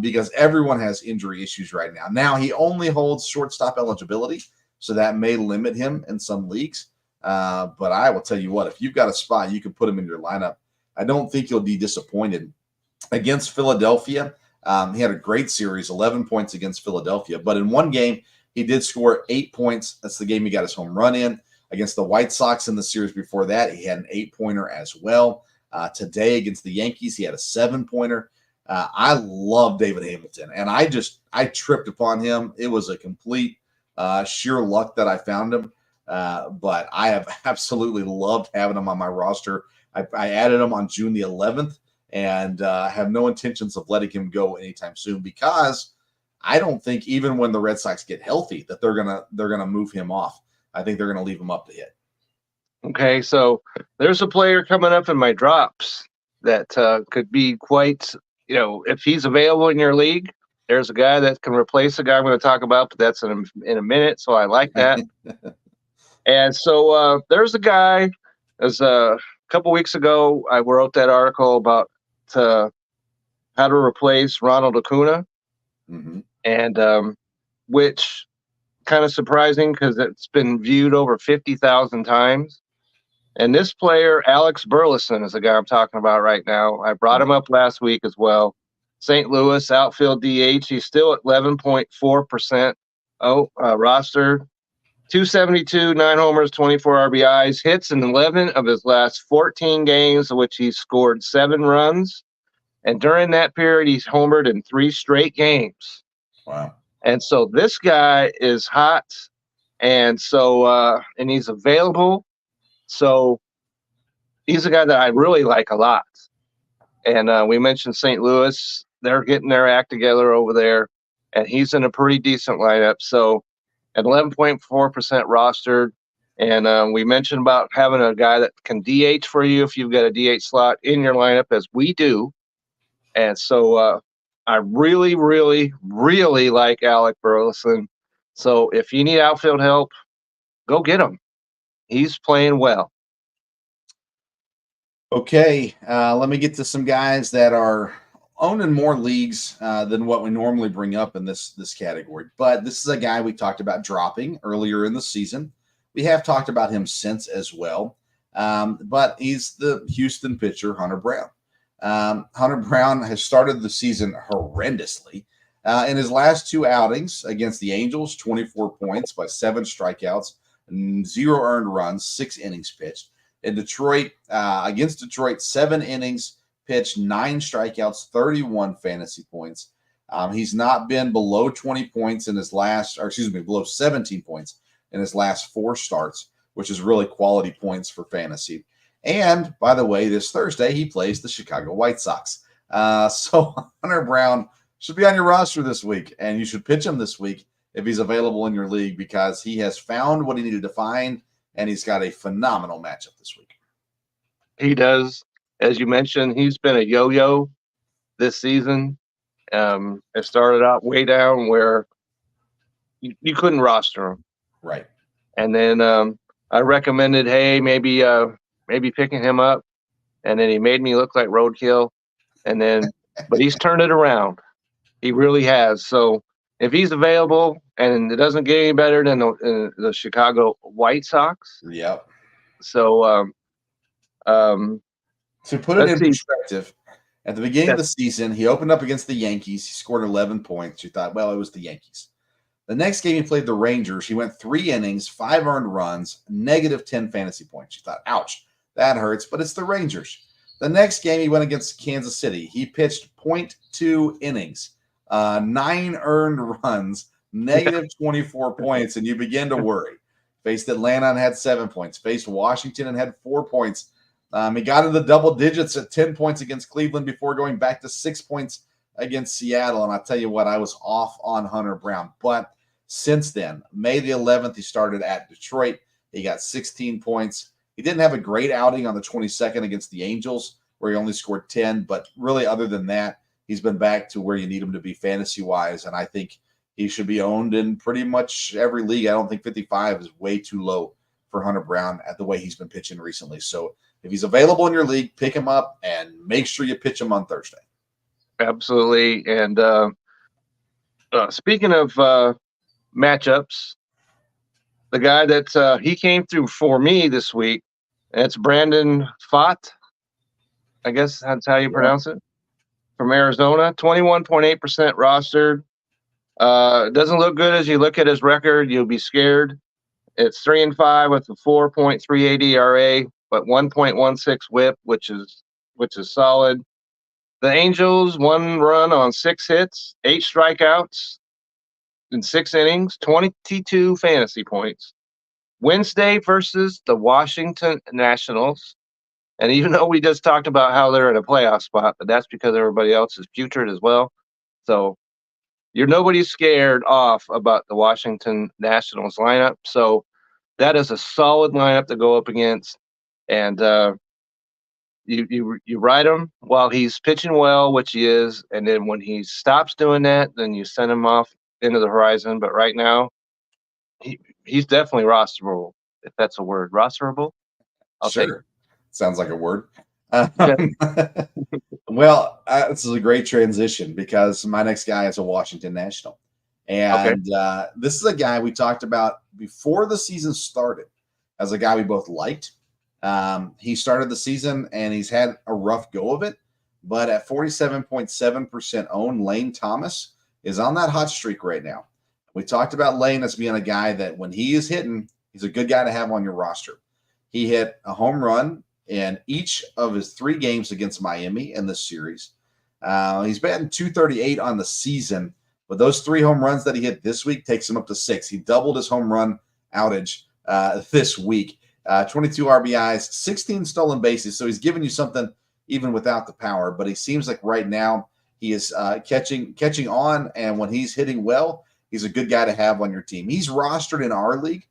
because everyone has injury issues right now. Now, he only holds shortstop eligibility, so that may limit him in some leagues. But I will tell you what, if you've got a spot, you can put him in your lineup. I don't think you'll be disappointed. Against Philadelphia, he had a great series, 11 points against Philadelphia. But in one game, he did score 8 points. That's the game he got his home run in. Against the White Sox in the series before that, he had an 8-pointer as well. Today against the Yankees, he had a 7-pointer. I love David Hamilton, and I tripped upon him. It was a complete sheer luck that I found him, but I have absolutely loved having him on my roster. I added him on June the 11th, and have no intentions of letting him go anytime soon because I don't think even when the Red Sox get healthy that they're gonna move him off. I think they're gonna leave him up to hit. Okay, so there's a player coming up in my drops that could be quite, if he's available in your league, there's a guy that can replace the guy I'm going to talk about, but that's in a minute, so I like that. And so there's a guy, as a couple weeks ago, I wrote that article about how to replace Ronald Acuna, and which kind of surprising because it's been viewed over 50,000 times. And this player, Alex Burleson, is the guy I'm talking about right now. I brought him up last week as well. St. Louis outfield DH. He's still at 11.4% roster. 272, 9 homers, 24 RBIs. Hits in 11 of his last 14 games, of which he's scored 7 runs. And during that period, he's homered in 3 straight games. Wow. And so this guy is hot. And so, and he's available. So he's a guy that I really like a lot. And we mentioned St. Louis. They're getting their act together over there. And he's in a pretty decent lineup. So at 11.4% rostered. And we mentioned about having a guy that can DH for you if you've got a DH slot in your lineup, as we do. And so I really, really, really like Alec Burleson. So if you need outfield help, go get him. He's playing well. Okay, let me get to some guys that are owned in more leagues than what we normally bring up in this category. But this is a guy we talked about dropping earlier in the season. We have talked about him since as well. But he's the Houston pitcher, Hunter Brown. Hunter Brown has started the season horrendously. In his last 2 outings against the Angels, 24 points by 7 strikeouts, 0 earned runs, 6 innings pitched. In Detroit, against Detroit, 7 innings pitched, 9 strikeouts, 31 fantasy points. He's not been below 20 points in his last, below 17 points in his last 4 starts. which is really quality points for fantasy. And by the way, this Thursday, he plays the Chicago White Sox. So Hunter Brown should be on your roster this week, and you should pitch him this week if he's available in your league, because he has found what he needed to find, and he's got a phenomenal matchup this week. He does. As you mentioned, he's been a yo-yo this season. It started out way down where you couldn't roster him. Right. And then I recommended, hey, maybe picking him up, and then he made me look like roadkill. And then, but he's turned it around. He really has. So if he's available, and it doesn't get any better than the Chicago White Sox. Yep. So to put it in perspective, at the beginning of the season, he opened up against the Yankees. He scored 11 points. You thought, well, it was the Yankees. The next game he played the Rangers. He went 3 innings, 5 earned runs, -10 fantasy points. You thought, ouch, that hurts, but it's the Rangers. The next game he went against Kansas City. He pitched 0.2 innings, 9 earned runs, -24 points, and you begin to worry. Faced Atlanta and had 7 points. Faced Washington and had 4 points. He got into the double digits at 10 points against Cleveland before going back to 6 points against Seattle. And I'll tell you what, I was off on Hunter Brown. But since then, May the 11th, he started at Detroit. He got 16 points. He didn't have a great outing on the 22nd against the Angels, where he only scored 10. But really, other than that, he's been back to where you need him to be fantasy-wise. And I think he should be owned in pretty much every league. I don't think 55 is way too low for Hunter Brown at the way he's been pitching recently. So if he's available in your league, pick him up and make sure you pitch him on Thursday. Absolutely. And speaking of matchups, the guy that he came through for me this week, it's Brandon Pfaadt. I guess that's how you pronounce it. From Arizona, 21.8% rostered. Doesn't look good as you look at his record. You'll be scared. It's 3-5 with a 4.38 ERA, but 1.16 WHIP, which is solid. The Angels, 1 run on 6 hits, 8 strikeouts in 6 innings, 22 fantasy points. Wednesday versus the Washington Nationals. And even though we just talked about how they're in a playoff spot, but that's because everybody else is putrid as well. So nobody's scared off about the Washington Nationals lineup. So that is a solid lineup to go up against. And you ride him while he's pitching well, which he is. And then when he stops doing that, then you send him off into the horizon. But right now, he's definitely rosterable, if that's a word. Rosterable? I'll take it. Sounds like a word. Well, this is a great transition because my next guy is a Washington National. And this is a guy we talked about before the season started as a guy we both liked. He started the season and he's had a rough go of it. But at 47.7% owned, Lane Thomas is on that hot streak right now. We talked about Lane as being a guy that when he is hitting, he's a good guy to have on your roster. He hit a home run in each of his 3 games against Miami in this series. He's batting .238 on the season, but those 3 home runs that he hit this week takes him up to 6. He doubled his home run outage this week. 22 RBIs, 16 stolen bases, so he's giving you something even without the power. But he seems like right now he is catching on, and when he's hitting well, he's a good guy to have on your team. He's rostered in our league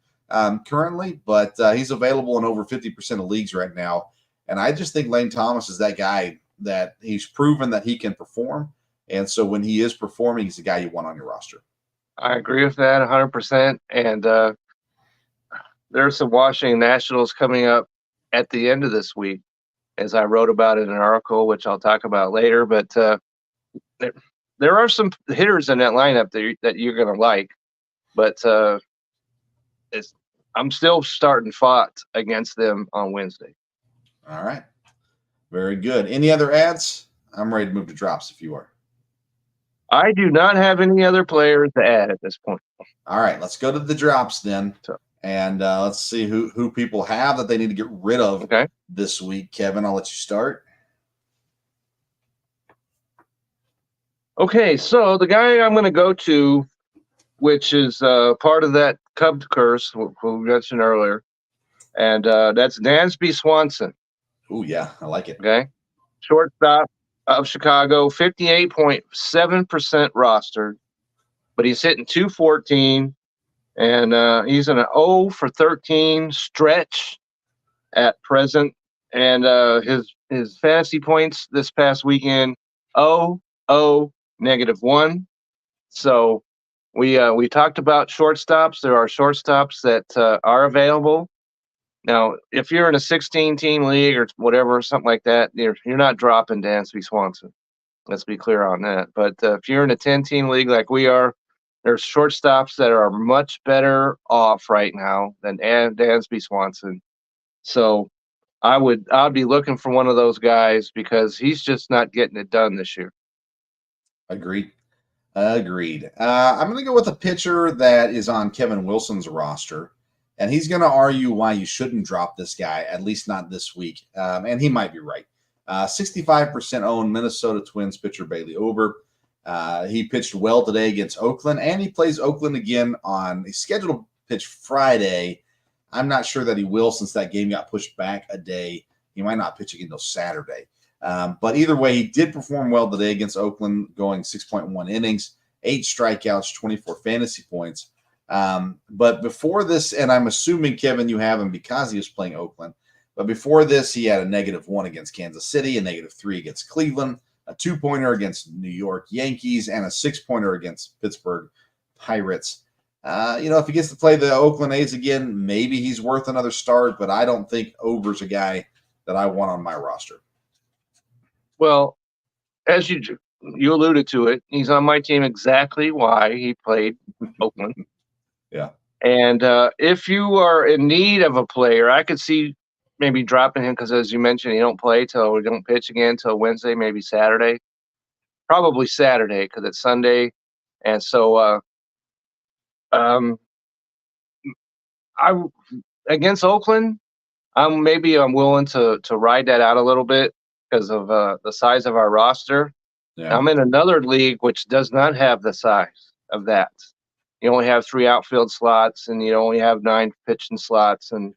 currently, but he's available in over 50% of leagues right now. And I just think Lane Thomas is that guy that he's proven that he can perform. And so when he is performing, he's the guy you want on your roster. I agree with that 100%. And there's some Washington Nationals coming up at the end of this week, as I wrote about in an article, which I'll talk about later. But there are some hitters in that lineup that you're going to like. But I'm still starting Pfaadt against them on Wednesday. All right. Very good. Any other ads? I'm ready to move to drops if you are. I do not have any other players to add at this point. All right. Let's go to the drops then. And let's see who people have that they need to get rid of this week. Kevin, I'll let you start. Okay. So the guy I'm going to go to, which is part of that Cubs curse we mentioned earlier, And that's Dansby Swanson. Oh, yeah. I like it. Okay. Shortstop of Chicago, 58.7% rostered, but he's hitting 214, and he's in an 0 for 13 stretch at present. And his fantasy points this past weekend, 0-0-1. So we talked about shortstops. There are shortstops that are available. Now, if you're in a 16-team league or whatever, something like that, you're not dropping Dansby Swanson. Let's be clear on that. But if you're in a 10-team league like we are, there's shortstops that are much better off right now than Dansby Swanson. So I'd be looking for one of those guys because he's just not getting it done this year. Agreed. I'm going to go with a pitcher that is on Kevin Wilson's roster. And he's going to argue why you shouldn't drop this guy, at least not this week. And he might be right. 65% owned Minnesota Twins pitcher Bailey Ober. He pitched well today against Oakland, and he plays Oakland again on a scheduled pitch Friday. I'm not sure that he will since that game got pushed back a day. He might not pitch again until Saturday. But either way, he did perform well today against Oakland, going 6.1 innings, 8 strikeouts, 24 fantasy points. But before this, and I'm assuming, Kevin, you have him because he was playing Oakland. But before this, he had a -1 against Kansas City, a -3 against Cleveland, a 2-pointer against New York Yankees, and a 6-pointer against Pittsburgh Pirates. If he gets to play the Oakland A's again, maybe he's worth another start, but I don't think Ober's a guy that I want on my roster. Well, as you alluded to it, he's on my team exactly why he played Oakland. Yeah. And if you are in need of a player, I could see maybe dropping him because, as you mentioned, he don't pitch again till Wednesday, maybe Saturday. Probably Saturday because it's Sunday. And so against Oakland, I'm willing to ride that out a little bit because of the size of our roster. Yeah. I'm in another league which does not have the size of that. You only have 3 outfield slots, and you only have 9 pitching slots, and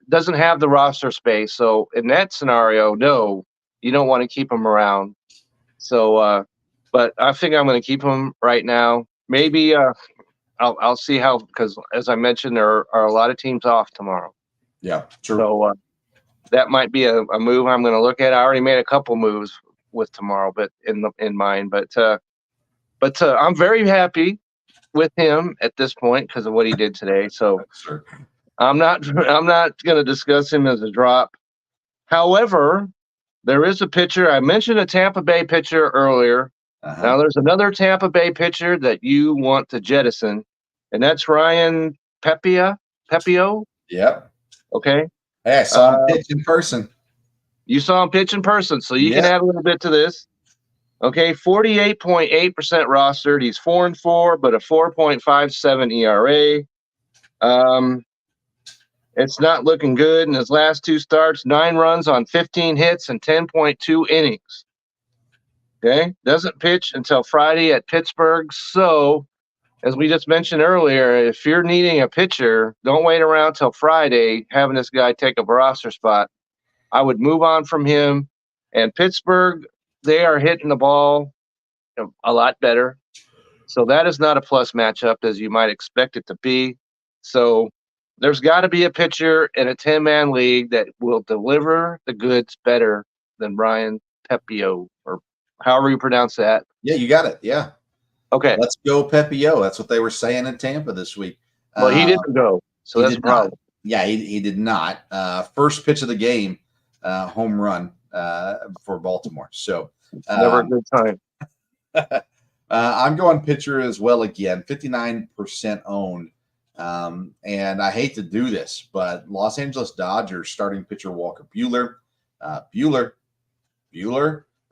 doesn't have the roster space. So in that scenario, no, you don't want to keep him around. So, but I think I'm going to keep him right now. Maybe I'll see how, because as I mentioned, there are a lot of teams off tomorrow. Yeah, true. So that might be a move I'm going to look at. I already made a couple moves with tomorrow, but in mind. But I'm very happy with him at this point because of what he did today. So sure. I'm not going to discuss him as a drop. However, there is a pitcher. I mentioned a Tampa Bay pitcher earlier. Uh-huh. Now there's another Tampa Bay pitcher that you want to jettison, and that's Ryan Pepio. Yep. Okay. Hey, I saw him pitch in person. You saw him pitch in person, so you can add a little bit to this. Okay, 48.8% rostered. He's 4-4, but a 4.57 ERA. It's not looking good in his last 2 starts. 9 runs on 15 hits and 10.2 innings. Okay, doesn't pitch until Friday at Pittsburgh. So, as we just mentioned earlier, if you're needing a pitcher, don't wait around till Friday having this guy take a roster spot. I would move on from him. And Pittsburgh, they are hitting the ball a lot better. So that is not a plus matchup as you might expect it to be. So there's got to be a pitcher in a 10-man league that will deliver the goods better than Ryan Pepio, or however you pronounce that. Yeah, you got it. Yeah. Okay. Let's go Pepio. That's what they were saying in Tampa this week. Well, he didn't go, so that's a problem. Yeah, he did not. First pitch of the game, home run for Baltimore. So never a good time. I'm going pitcher as well again, 59% owned. And I hate to do this, but Los Angeles Dodgers starting pitcher Walker Buehler.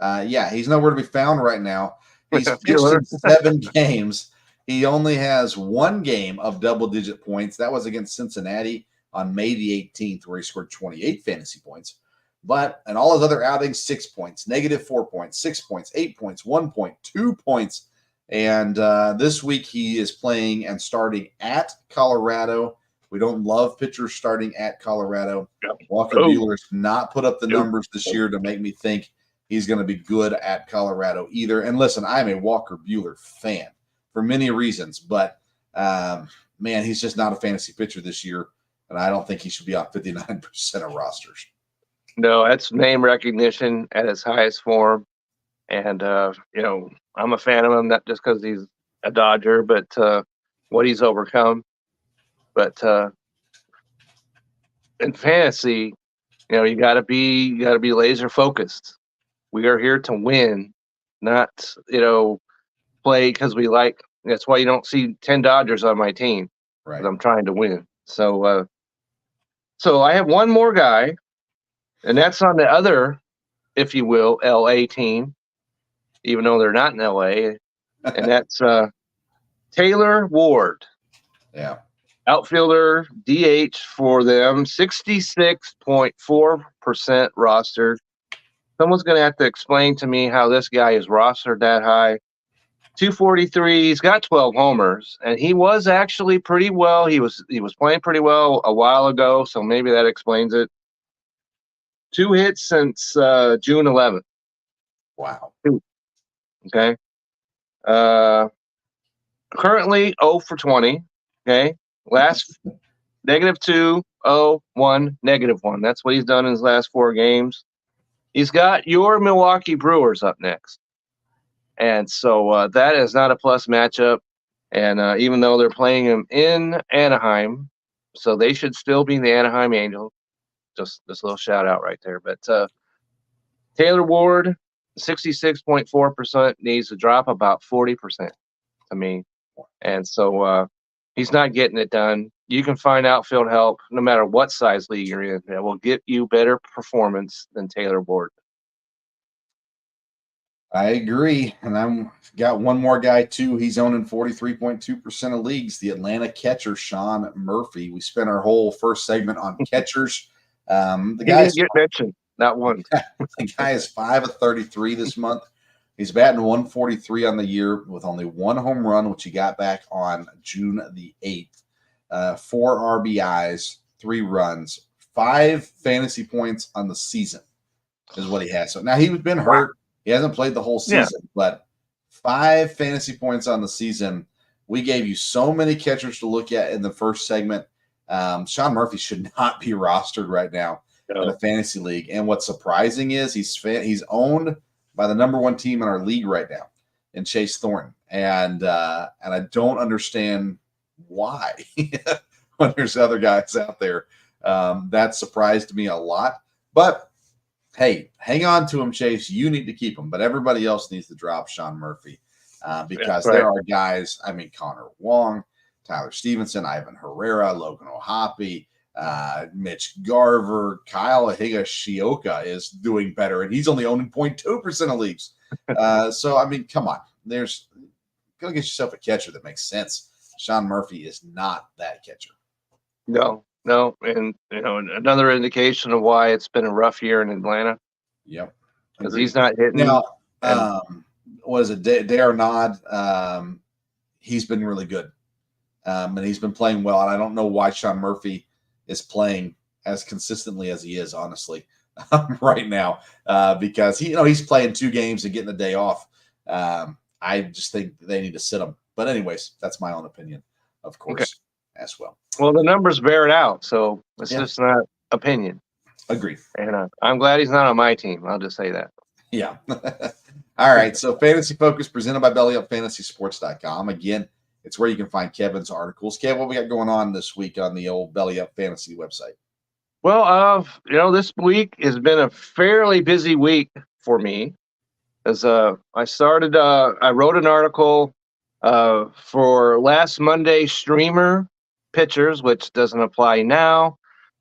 Yeah, he's nowhere to be found right now. He's pitched in 7 games. He only has 1 game of double-digit points. That was against Cincinnati on May the 18th, where he scored 28 fantasy points. But in all his other outings, 6 points, -4 points, 6 points, 8 points, 1 point, 2 points. And this week he is playing and starting at Colorado, We don't love pitchers starting at Colorado. Yep. Walker Buehler's not put up the numbers this year to make me think he's going to be good at Colorado either. And listen, I'm a Walker Buehler fan for many reasons, but man, he's just not a fantasy pitcher this year, and I don't think he should be on 59% of rosters. No, that's name recognition at its highest form. And, I'm a fan of him, not just because he's a Dodger, but what he's overcome. But in fantasy, you got to be laser focused. We are here to win, not play because we like. That's why you don't see 10 Dodgers on my team. Right. I'm trying to win. So I have one more guy, and that's on the other, if you will, LA team, even though they're not in LA, and that's Taylor Ward. Yeah. Outfielder, DH for them, 66.4% rostered. Someone's going to have to explain to me how this guy is rostered that high. 243. He's got 12 homers, and he was actually pretty well. He was playing pretty well a while ago, so maybe that explains it. 2 hits since June 11th. Wow. 2. Okay. Currently 0 for 20. Okay. Last -2, 0, 1, -1. That's what he's done in his last 4 games. He's got your Milwaukee Brewers up next. And so that is not a plus matchup. And even though they're playing him in Anaheim, so they should still be the Anaheim Angels. Just this little shout out right there. But Taylor Ward, 66.4%, needs to drop about 40% to me. And so he's not getting it done. You can find outfield help no matter what size league you're in that will get you better performance than Taylor Ward. I agree. And I'm got one more guy too. He's owning 43.2% of leagues, the Atlanta catcher, Sean Murphy. We spent our whole first segment on catchers. The guy didn't get mentioned, not one. The guy is 5 of 33 this month. He's batting 143 on the year with only 1 home run, which he got back on June the 8th. 4 RBIs, 3 runs, 5 fantasy points on the season is what he has. So now he's been hurt. He hasn't played the whole season, but 5 fantasy points on the season. We gave you so many catchers to look at in the first segment. Sean Murphy should not be rostered right now in a fantasy league. And what's surprising is he's owned by the #1 team in our league right now in Chase Thornton. And I don't understand why when there's other guys out there. That surprised me a lot. But hey, hang on to him, Chase. You need to keep him, but everybody else needs to drop Sean Murphy because there are guys. I mean, Connor Wong, Tyler Stevenson, Ivan Herrera, Logan O'Hoppe, Mitch Garver, Kyle Higashioka is doing better, and he's only owning 0.2% of leagues. So, I mean, come on. Go get yourself a catcher that makes sense. Sean Murphy is not that catcher. No. And, another indication of why it's been a rough year in Atlanta. Yep. Because he's not hitting. Now, what is it? Darnod, he's been really good. And he's been playing well. And I don't know why Sean Murphy is playing as consistently as he is, honestly, right now, because he's playing 2 games and getting a day off. I just think they need to sit him. But anyways, that's my own opinion, of course, as well. Well, the numbers bear it out, so it's just not opinion. Agreed. And I'm glad he's not on my team. I'll just say that. Yeah. All right. So Fantasy Focus presented by BellyUpFantasySports.com. Again, it's where you can find Kevin's articles. Kev, what we got going on this week on the old Belly Up Fantasy website? Well, this week has been a fairly busy week for me. As I wrote an article for last Monday's streamer pitchers, which doesn't apply now,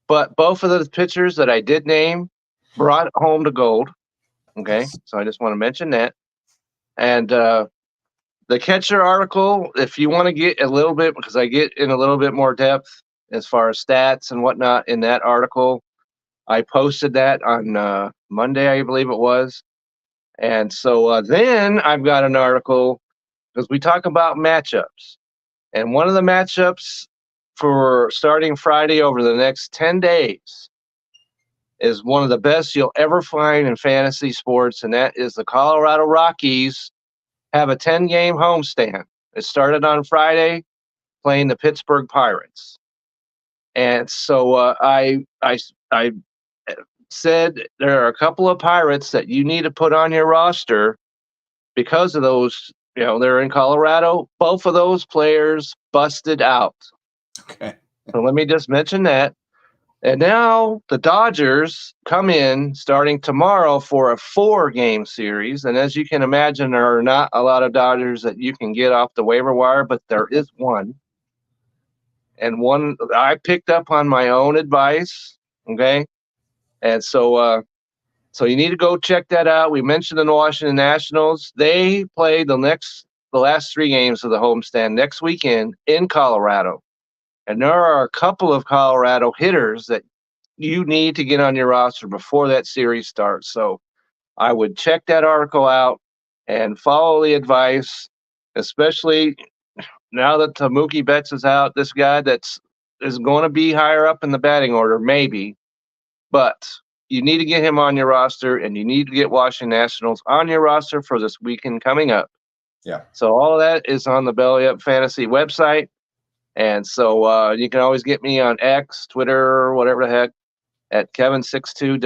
but both of those pitchers that I did name brought home the gold. Okay, so I just want to mention that. And the catcher article, if you want to get a little bit, because I get in a little bit more depth as far as stats and whatnot in that article, I posted that on Monday, I believe it was. And so then I've got an article because we talk about matchups. And one of the matchups for starting Friday over the next 10 days is one of the best you'll ever find in fantasy sports, and that is the Colorado Rockies have a 10-game homestand. It started on Friday, playing the Pittsburgh Pirates. And so I said there are a couple of Pirates that you need to put on your roster because of those. They're in Colorado. Both of those players busted out. Okay. So let me just mention that. And now the Dodgers come in starting tomorrow for a 4-game series. And as you can imagine, there are not a lot of Dodgers that you can get off the waiver wire, but there is one. And one I picked up on my own advice. Okay. And so you need to go check that out. We mentioned the Washington Nationals. They play the last 3 games of the homestand next weekend in Colorado. And there are a couple of Colorado hitters that you need to get on your roster before that series starts. So I would check that article out and follow the advice, especially now that Mookie Betts is out. This guy is going to be higher up in the batting order, maybe, but you need to get him on your roster, and you need to get Washington Nationals on your roster for this weekend coming up. Yeah. So all of that is on the Belly Up Fantasy website. And so you can always get me on X, Twitter, whatever the heck, at Kevin62,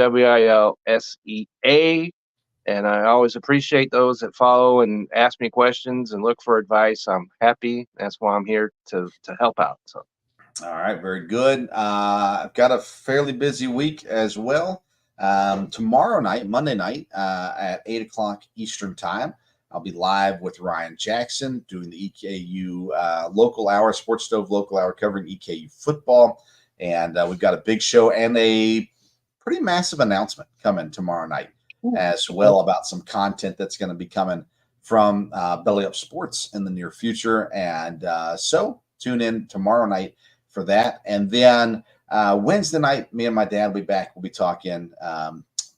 WILSEA. And I always appreciate those that follow and ask me questions and look for advice. I'm happy. That's why I'm here to help out. So. All right, very good. I've got a fairly busy week as well. Tomorrow night, Monday night, at 8 o'clock Eastern Time, I'll be live with Ryan Jackson doing the EKU local hour, Sports Stove local hour, covering EKU football. And we've got a big show and a pretty massive announcement coming tomorrow night as well about some content that's going to be coming from Belly Up Sports in the near future. And so tune in tomorrow night for that. And then Wednesday night, me and my dad will be back. We'll be talking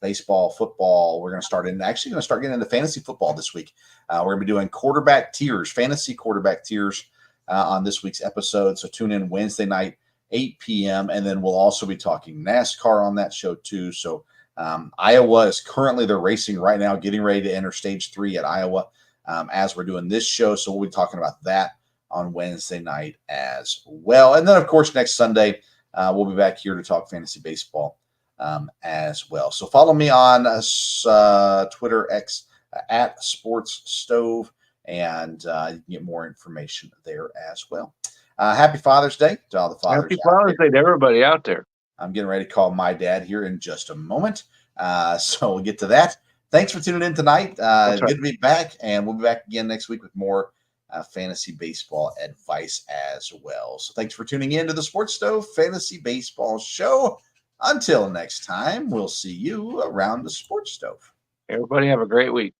baseball, football. We're going to start getting into fantasy football this week. We're going to be doing quarterback tiers, fantasy quarterback tiers on this week's episode. So tune in Wednesday night, 8 p.m. And then we'll also be talking NASCAR on that show too. So Iowa is currently, they're racing right now, getting ready to enter stage 3 at Iowa as we're doing this show. So we'll be talking about that on Wednesday night as well. And then, of course, next Sunday, we'll be back here to talk fantasy baseball as well. So follow me on Twitter, X, at Sports Stove, and you can get more information there as well. Happy Father's Day to all the fathers. Happy Father's Day to everybody out there. I'm getting ready to call my dad here in just a moment. So we'll get to that. Thanks for tuning in tonight. Good to be back, and we'll be back again next week with more fantasy baseball advice as well. So thanks for tuning in to the Sports Stove Fantasy Baseball Show. Until next time, we'll see you around the Sports Stove. Everybody have a great week.